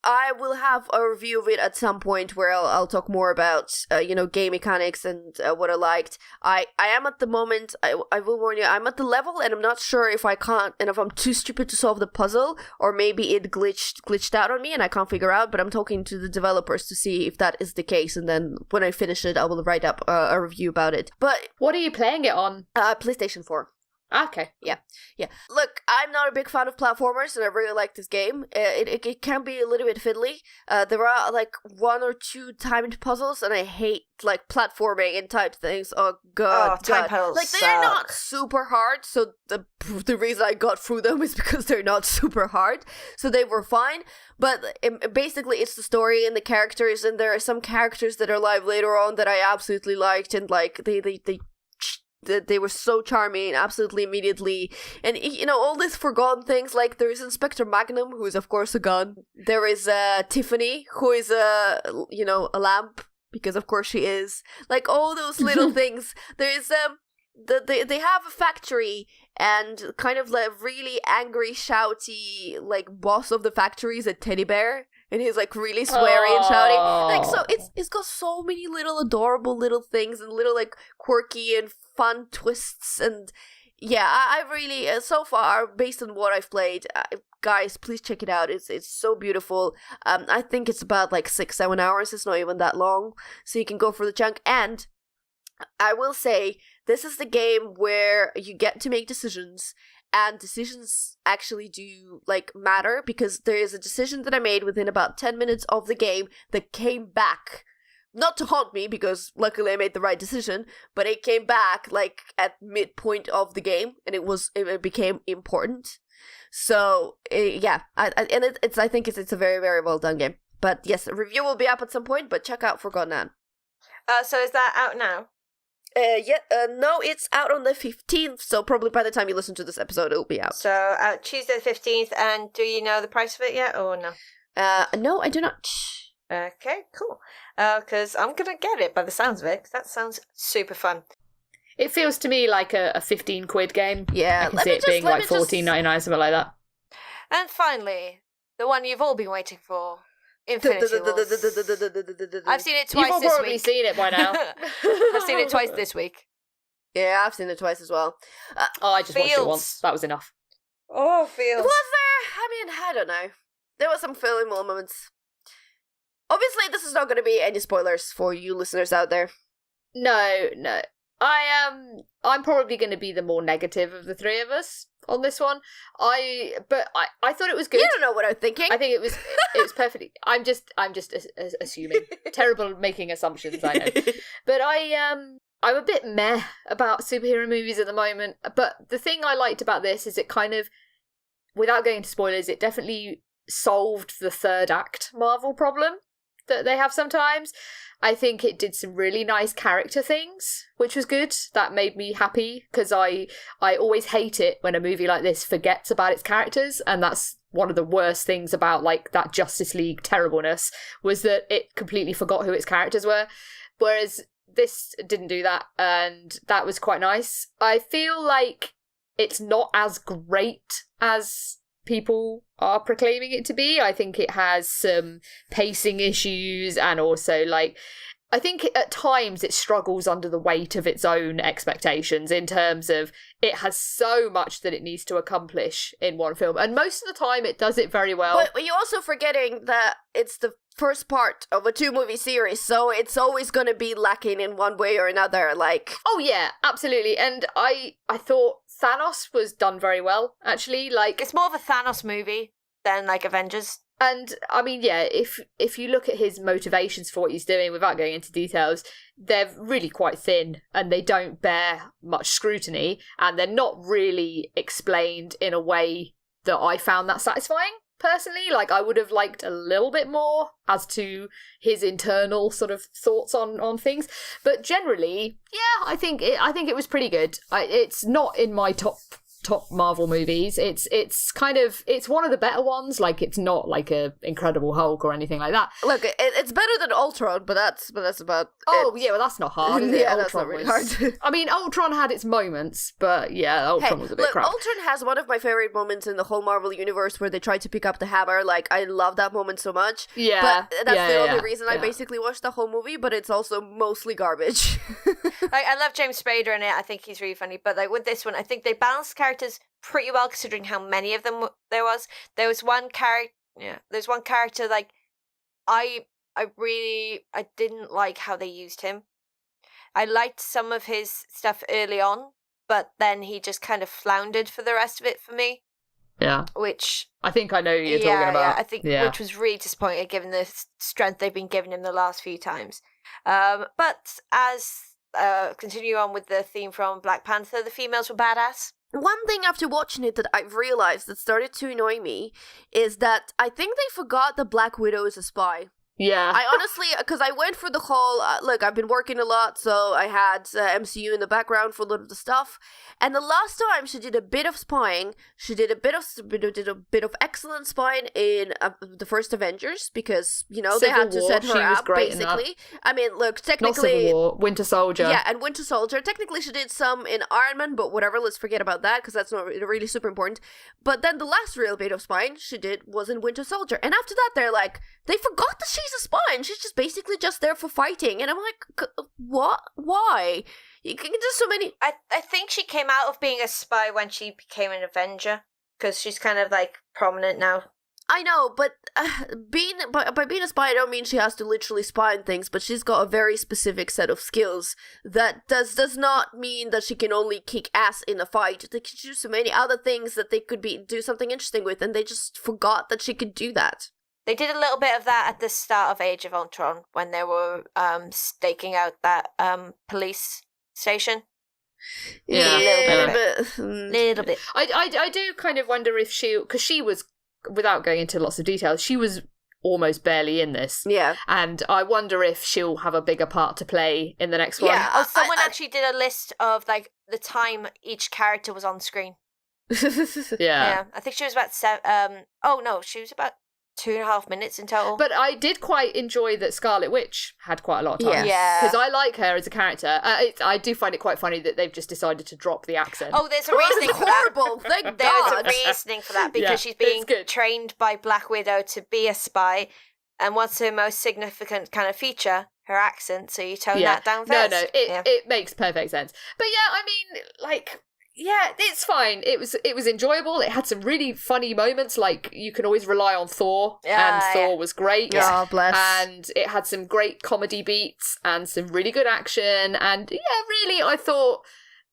S2: I will have a review of it at some point where I'll talk more about, game mechanics and what I liked. I am at the moment, I will warn you, I'm at the level and I'm not sure if I can't, and if I'm too stupid to solve the puzzle, or maybe it glitched out on me and I can't figure out, but I'm talking to the developers to see if that is the case, and then when I finish it, I will write up a review about it. But
S3: what are you playing it on?
S2: PlayStation 4.
S3: Okay.
S2: Yeah. Look, I'm not a big fan of platformers, and I really like this game. It can be a little bit fiddly. There are like 1 or 2 timed puzzles, and I hate like platforming and type things. Oh god,
S1: time puzzles
S2: like they're not super hard. So the reason I got through them is because they're not super hard. So they were fine. But basically, it's the story and the characters, and there are some characters that are live later on that I absolutely liked, and like they were so charming absolutely immediately. And all these forgotten things, like there is Inspector Magnum, who is of course a gun. There is Tiffany, who is a lamp, because of course she is. Like all those little things. There is they have a factory, and kind of like really angry, shouty like boss of the factory is a teddy bear. And he's like really sweary and shouting. Like, so it's got so many little adorable little things and little like quirky and fun twists. And yeah, I really, so far, based on what I've played, guys, please check it out. It's so beautiful. I think it's about like 6-7 hours. It's not even that long. So you can go for the chunk. And I will say, this is the game where you get to make decisions. And decisions actually do, like, matter, because there is a decision that I made within about 10 minutes of the game that came back. Not to haunt me, because luckily I made the right decision, but it came back, like, at midpoint of the game, and it became important. So, yeah, I think it's a very, very well done game. But yes, a review will be up at some point, but check out Forgotton Anne.
S1: So is that out now?
S2: No, it's out on the 15th, so probably by the time you listen to this episode, it'll be out.
S1: So out Tuesday the 15th, and do you know the price of it yet, or no?
S2: No, I do not.
S1: Okay, cool. Because I'm gonna get it by the sounds of it, 'cause that sounds super fun.
S3: It feels to me like a 15 quid game.
S2: Yeah,
S3: I can see it being like $14.99, something like that.
S1: And finally, the one you've all been waiting for, Infinity Wars. I've seen it twice
S3: You've all
S1: this
S3: probably
S1: week.
S3: seen it by now.
S1: I've seen it twice this week.
S2: Yeah, I've seen it twice as well.
S3: I just watched it
S1: Feels.
S3: once. That was enough.
S1: Oh, feels.
S2: Was there? I mean, I don't know. There was some filling moments. Obviously, this is not going to be any spoilers for you listeners out there.
S3: No. I'm probably going to be the more negative of the three of us on this one. I thought it was good.
S2: You don't know what I'm thinking.
S3: I think it was perfectly. I'm just assuming. Terrible at making assumptions, I know. But I'm a bit meh about superhero movies at the moment. But the thing I liked about this is it kind of, without going into spoilers, it definitely solved the third act Marvel problem that they have sometimes. I think it did some really nice character things, which was good. That made me happy, because I always hate it when a movie like this forgets about its characters, and that's one of the worst things about like that Justice League terribleness, was that it completely forgot who its characters were. Whereas this didn't do that, and that was quite nice. I feel like it's not as great as people are proclaiming it to be. I think it has some pacing issues, and also like I think at times it struggles under the weight of its own expectations, in terms of it has so much that it needs to accomplish in one film, and most of the time it does it very well.
S2: But you're also forgetting that it's the first part of a 2-movie series, so it's always going to be lacking in one way or another. Like,
S3: oh yeah, absolutely. And I thought Thanos was done very well, actually. Like,
S1: It's more of a Thanos movie than like Avengers.
S3: and I mean, yeah, if you look at his motivations for what he's doing, without going into details, they're really quite thin, and they don't bear much scrutiny, and they're not really explained in a way that I found that satisfying. Personally, like, I would have liked a little bit more as to his internal sort of thoughts on things, but generally, yeah, I think it was pretty good. It's not in my top Marvel movies. It's kind of, it's one of the better ones. Like, it's not like a Incredible Hulk or anything like that.
S2: look, it's better than Ultron, but that's about
S3: Oh
S2: it.
S3: yeah, well that's not hard, is it?
S2: Yeah, that's not really hard.
S3: I mean, Ultron had its moments, but yeah, Ultron was a bit crap.
S2: Ultron has one of my favorite moments in the whole Marvel universe, where they try to pick up the hammer. Like, I love that moment so much.
S3: Yeah,
S2: But that's the only reason I
S3: yeah.
S2: basically watched the whole movie, but it's also mostly garbage.
S1: Like, I love James Spader in it. I think he's really funny. But like with this one, I think they balanced characters pretty well, considering how many of them there was. There was one character. Yeah, there's one character like I didn't like how they used him. I liked some of his stuff early on, but then he just kind of floundered for the rest of it for me.
S3: Yeah,
S1: Which
S3: I think I know who you're talking about.
S1: Yeah, I think which was really disappointing given the strength they've been giving him the last few times. But as continue on with the theme from Black Panther, the females were badass.
S2: One thing after watching it that I've realized that started to annoy me is that I think they forgot that Black Widow is a spy.
S3: Yeah.
S2: I honestly, because I went for the whole, look, I've been working a lot, so I had MCU in the background for a lot of the stuff. And the last time she did a bit of spying, she did a bit of excellent spying in the first Avengers, because, you know, they had to set her up, basically. I mean, look, technically...
S3: Not Civil War, Winter Soldier.
S2: Yeah, and Winter Soldier. Technically, she did some in Iron Man, but whatever, let's forget about that, because that's not really super important. But then the last real bit of spying she did was in Winter Soldier. And after that, they're like, they forgot that she's a spy, and she's just basically just there for fighting. And I'm like, what? Why? You can do so many...
S1: I think she came out of being a spy when she became an Avenger, because she's kind of, like, prominent now.
S2: I know, but by being a spy, I don't mean she has to literally spy on things, but she's got a very specific set of skills that does not mean that she can only kick ass in a fight. They could do so many other things that they could do something interesting with, and they just forgot that she could do that.
S1: They did a little bit of that at the start of Age of Ultron, when they were staking out that police station.
S3: Yeah,
S1: Little bit.
S3: I do kind of wonder if because she was, without going into lots of details, she was almost barely in this.
S2: Yeah.
S3: And I wonder if she'll have a bigger part to play in the next one.
S2: Yeah.
S1: Oh, someone actually did a list of like the time each character was on screen. Yeah, I think she was about she was about 2.5 minutes in total.
S3: But I did quite enjoy that Scarlet Witch had quite a lot of time.
S1: Yeah.
S3: Because I like her as a character. I do find it quite funny that they've just decided to drop the accent.
S1: Oh, there's a reasoning for that.
S2: Horrible. Thank
S1: There's
S2: God.
S1: a reasoning for that because she's being trained by Black Widow to be a spy, and what's her most significant kind of feature? Her accent. So you tone that down first.
S3: No, it makes perfect sense. But yeah, I mean, like, yeah, it's fine. It was enjoyable. It had some really funny moments, like you can always rely on Thor, and Thor was great.
S2: Oh, bless.
S3: And it had some great comedy beats and some really good action. And yeah, really, I thought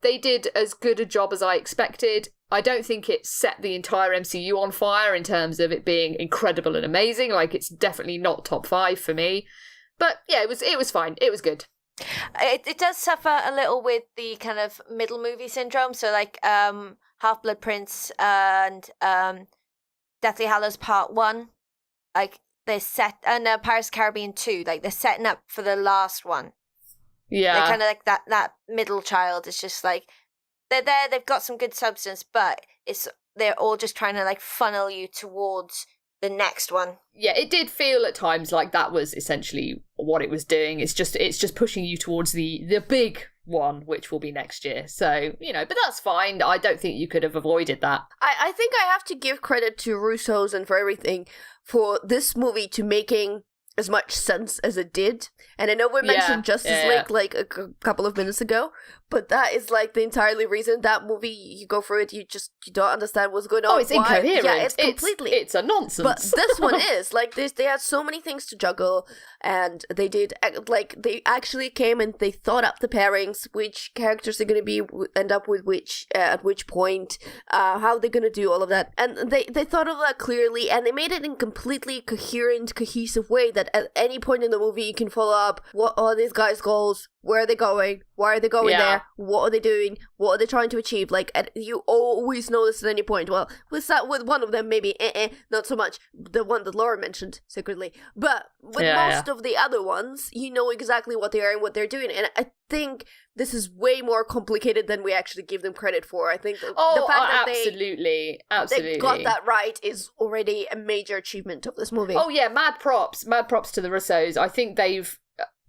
S3: they did as good a job as I expected. I don't think it set the entire MCU on fire in terms of it being incredible and amazing. Like, it's definitely not top 5 for me. But yeah, it was fine. It was good.
S1: It does suffer a little with the kind of middle movie syndrome. So like Half-Blood Prince and Deathly Hallows Part 1, like they're set, and Pirates of the Caribbean 2, like they're setting up for the last one.
S3: Yeah.
S1: They're kind of like that middle child is just like, they're there, they've got some good substance, but they're all just trying to like funnel you towards the next one.
S3: Yeah, it did feel at times like that was essentially what it was doing. It's just pushing you towards the big one, which will be next year. So, but that's fine. I don't think you could have avoided that.
S2: I think I have to give credit to Russo's and for everything for this movie to making as much sense as it did. And I know we mentioned Justice League like a couple of minutes ago, but that is like the entirely reason that movie, you go through it, you don't understand what's going on.
S3: Oh, it's incoherent.
S2: Yeah, it's completely.
S3: It's a nonsense.
S2: But this one is like this. They had so many things to juggle, and they did they actually came and they thought up the pairings, which characters are going to end up with which at which point, how they're going to do all of that, and they thought of that clearly, and they made it in completely coherent, cohesive way that at any point in the movie you can follow up what are these guys' goals. Where are they going? Why are they going there? What are they doing? What are they trying to achieve? Like, you always know this at any point. Well, with one of them, maybe, not so much. The one that Laura mentioned secretly. But with most of the other ones, you know exactly what they are and what they're doing. And I think this is way more complicated than we actually give them credit for. I think the fact that
S3: absolutely.
S2: They got that right is already a major achievement of this movie.
S3: Oh, yeah, mad props to the Russos. I think they've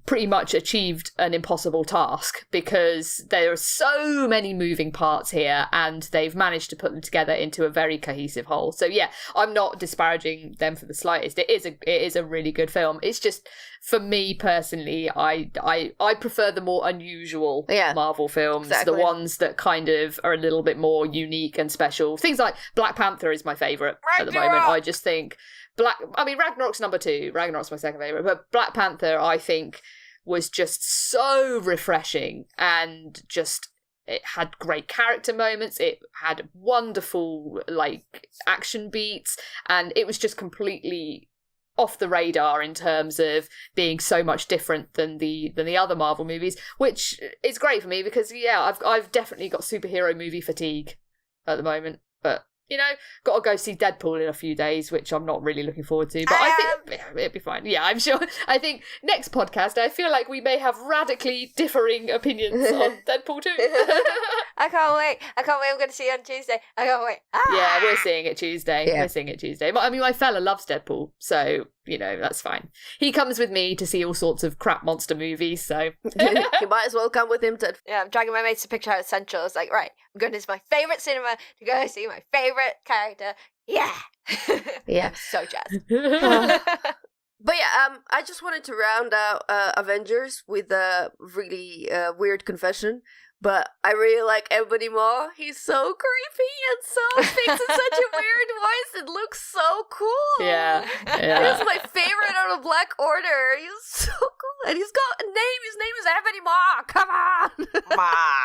S3: pretty much achieved an impossible task because there are so many moving parts here and they've managed to put them together into a very cohesive whole. So yeah, I'm not disparaging them for the slightest. It is a really good film. It's just, for me personally, I prefer the more unusual Marvel films,
S2: exactly.
S3: The ones that kind of are a little bit more unique and special. Things like Black Panther is my favourite at the moment. I just think Ragnarok's number 2. Ragnarok's my second favourite, but Black Panther, I think, was just so refreshing and just, it had great character moments, it had wonderful like action beats, and it was just completely off the radar in terms of being so much different than the other Marvel movies, which is great for me because I've definitely got superhero movie fatigue at the moment, but got to go see Deadpool in a few days, which I'm not really looking forward to, but I think it'll be fine. Yeah, I'm sure. I think next podcast, I feel like we may have radically differing opinions on Deadpool 2.
S1: I can't wait. I'm going to see it on Tuesday. I can't wait.
S3: Yeah, we're seeing it Tuesday.
S2: Yeah.
S3: We're seeing it Tuesday. But, my fella loves Deadpool, so, that's fine. He comes with me to see all sorts of crap monster movies, so...
S2: You might as well come with him to...
S1: Yeah, I'm dragging my mates to Picture House Central. It's like, right, I'm going to my favourite cinema to go see my favourite character. Yeah.
S2: Yeah.
S1: I'm so jazzed.
S2: But yeah, I just wanted to round out Avengers with a really weird confession. But I really like Ebony Maw. He's so creepy and so speaks in such a weird voice. It looks so cool.
S3: Yeah.
S2: He's my favorite out of Black Order. He's so cool. And he's got a name. His name is Ebony Maw. Come on.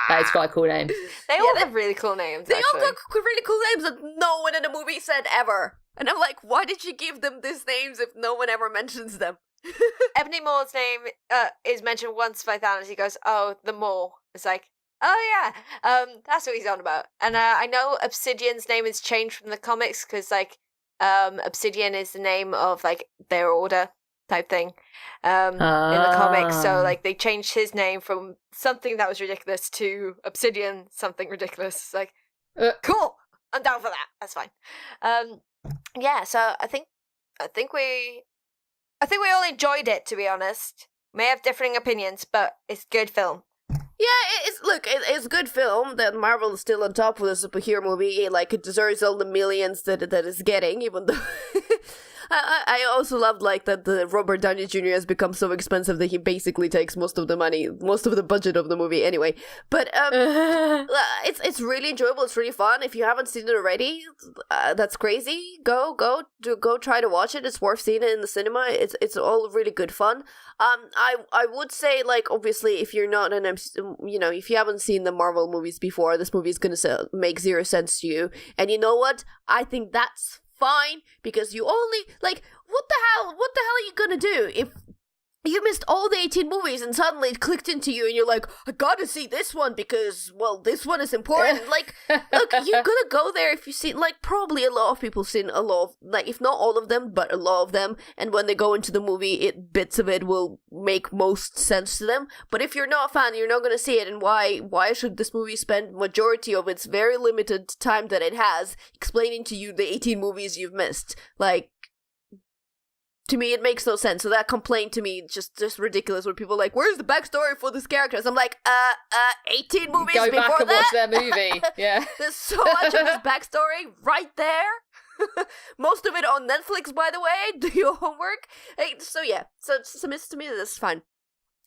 S3: That's quite a cool name.
S1: They all have really cool names,
S2: They all got really cool names that no one in the movie said ever. And I'm like, why did you give them these names if no one ever mentions them?
S1: Ebony Maw's name is mentioned once by Thanos. He goes, oh, the Maw. It's like, oh yeah, that's what he's on about. And I know Obsidian's name has changed from the comics because like Obsidian is the name of like their order type thing in the comics. So like they changed his name from something that was ridiculous to Obsidian, something ridiculous. It's like, cool, I'm down for that. That's fine. Yeah, so I think we all enjoyed it, to be honest. May have differing opinions, but it's good film.
S2: Yeah, it's a good film. That Marvel is still on top with a superhero movie. Like, it deserves all the millions that it's getting, even though... I also loved, like, that the Robert Downey Jr. has become so expensive that he basically takes most of the money, most of the budget of the movie anyway. But it's really enjoyable. It's really fun. If you haven't seen it already, that's crazy. Go try to watch it. It's worth seeing it in the cinema. It's all really good fun. I would say, like, obviously, if you're not if you haven't seen the Marvel movies before, this movie is gonna make zero sense to you. And you know what? I think that's fine, because you only, like, what the hell are you gonna do if you missed all the 18 movies and suddenly it clicked into you and you're like, I gotta see this one because, well, this one is important. Like, look, you're gonna go there if you've seen, like, probably a lot of people seen a lot of, like, if not all of them, but a lot of them, and when they go into the movie, bits of it will make most sense to them. But if you're not a fan, you're not gonna see it, and why should this movie spend majority of its very limited time that it has explaining to you the 18 movies you've missed? Like, to me, it makes no sense. So that complaint to me just ridiculous. When people are like, "Where's the backstory for this characters?" I'm like, 18 movies
S3: Go
S2: before
S3: back and
S2: that.
S3: watch their movie. Yeah,
S2: There's so much of this backstory right there. Most of it on Netflix, by the way. Do your homework. So yeah, so to me, this is fine.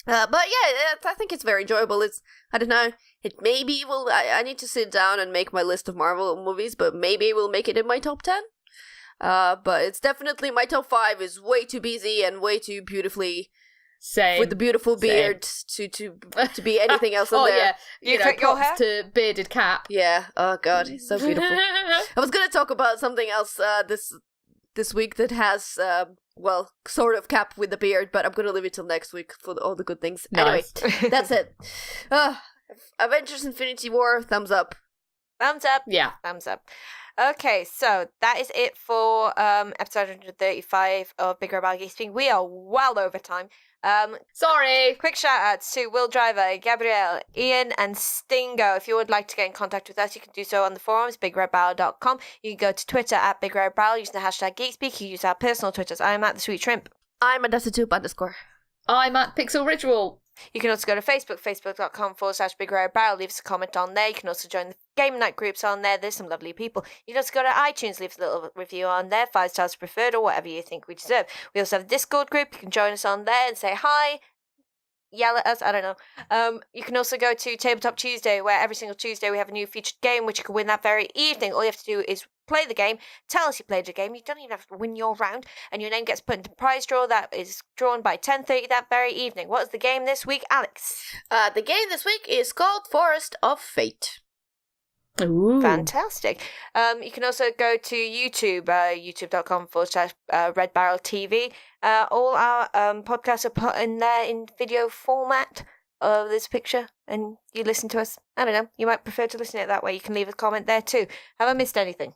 S2: But yeah, I think it's very enjoyable. I don't know. It maybe will. I need to sit down and make my list of Marvel movies, but maybe we'll make it in my top 10. But it's definitely my top 5 is way too busy and way too beautifully with the beautiful beard to be anything else on there.
S1: Yeah, you cut your hair
S3: to bearded cap.
S2: Yeah. Oh god, he's so beautiful. I was gonna talk about something else this week that has sort of cap with the beard, but I'm gonna leave it till next week for all the good things.
S3: Nice.
S2: Anyway, that's it. Avengers Infinity War, thumbs up.
S1: Thumbs up.
S3: Yeah.
S1: Thumbs up. Okay, so that is it for episode 135 of Big Red Geek Speak. We are well over time.
S3: Sorry.
S1: Quick shout outs to Will Driver, Gabrielle, Ian, and Stingo. If you would like to get in contact with us, you can do so on the forums, bigredbarrel.com. You can go to Twitter at BigRedBarrel using the hashtag GeekSpeak. You use our personal Twitters. I'm at The Sweet Shrimp.
S2: I'm at _.
S3: I'm at Pixel Ritual.
S1: You can also go to Facebook, facebook.com/BigRedBarrel. Leave us a comment on there. You can also join the game night groups on there. There's some lovely people. You can also go to iTunes, leave us a little review on there, 5 stars preferred, or whatever you think we deserve. We also have a Discord group. You can join us on there and say hi, yell at us, I don't know. You can also go to Tabletop Tuesday, where every single Tuesday we have a new featured game, which you can win that very evening. All you have to do is play the game, tell us you played the game. You don't even have to win your round, and your name gets put into prize draw that is drawn by 10:30 that very evening. What is the game this week, Alex?
S2: The game this week is called Forest of Fate.
S3: Ooh.
S1: Fantastic. You can also go to YouTube, youtube.com/Red Barrel TV. All our podcasts are put in there in video format of this picture, and you listen to us. I don't know, you might prefer to listen to it that way. You can leave a comment there too. Have I missed anything?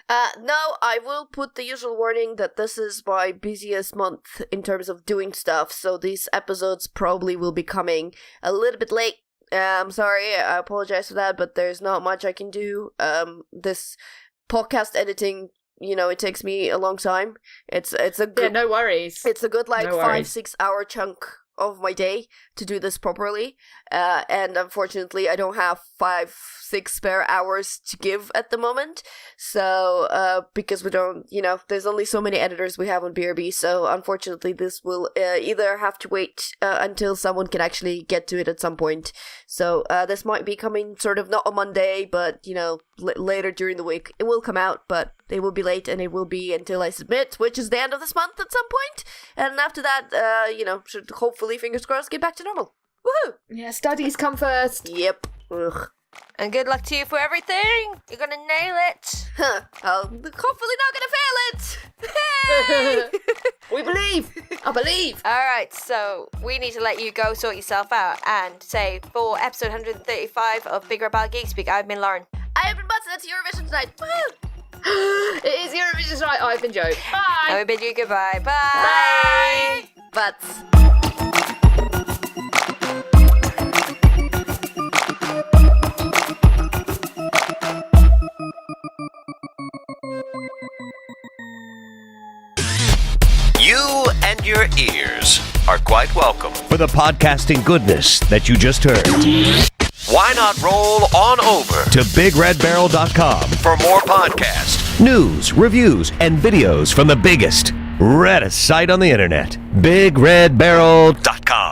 S2: No, I will put the usual warning that this is my busiest month in terms of doing stuff, so these episodes probably will be coming a little bit late. I'm sorry, I apologize for that, but there's not much I can do. This podcast editing, it takes me a long time. It's a good...
S3: Yeah, no worries.
S2: It's a good, 5-6 hour chunk of my day to do this properly, and unfortunately I don't have 5-6 spare hours to give at the moment, so because we don't, there's only so many editors we have on BRB, so unfortunately this will either have to wait until someone can actually get to it at some point. So this might be coming sort of not on Monday, but later during the week it will come out, but it will be late, and it will be until I submit, which is the end of this month at some point. And after that, should hopefully, fingers crossed, get back to normal. Woohoo!
S3: Yeah, studies come first.
S2: Yep. Ugh.
S1: And good luck to you for everything. You're gonna nail it.
S2: Huh. I'm hopefully not gonna fail it. Hey!
S3: We believe. I believe.
S1: All right, so we need to let you go sort yourself out and say for episode 135 of Big Red Geek Speak, I've been Lauren.
S2: I have been Button. That's Eurovision tonight. Woohoo!
S3: It is Eurovision's right. I've been Joe. Bye.
S1: I will bid you goodbye. Bye.
S2: Butts.
S4: You and your ears are quite welcome.
S5: For the podcasting goodness that you just heard.
S4: Why not roll on over
S5: To BigRedBarrel.com
S4: for more podcasts?
S5: news, reviews, and videos from the biggest, reddest site on the internet, BigRedBarrel.com.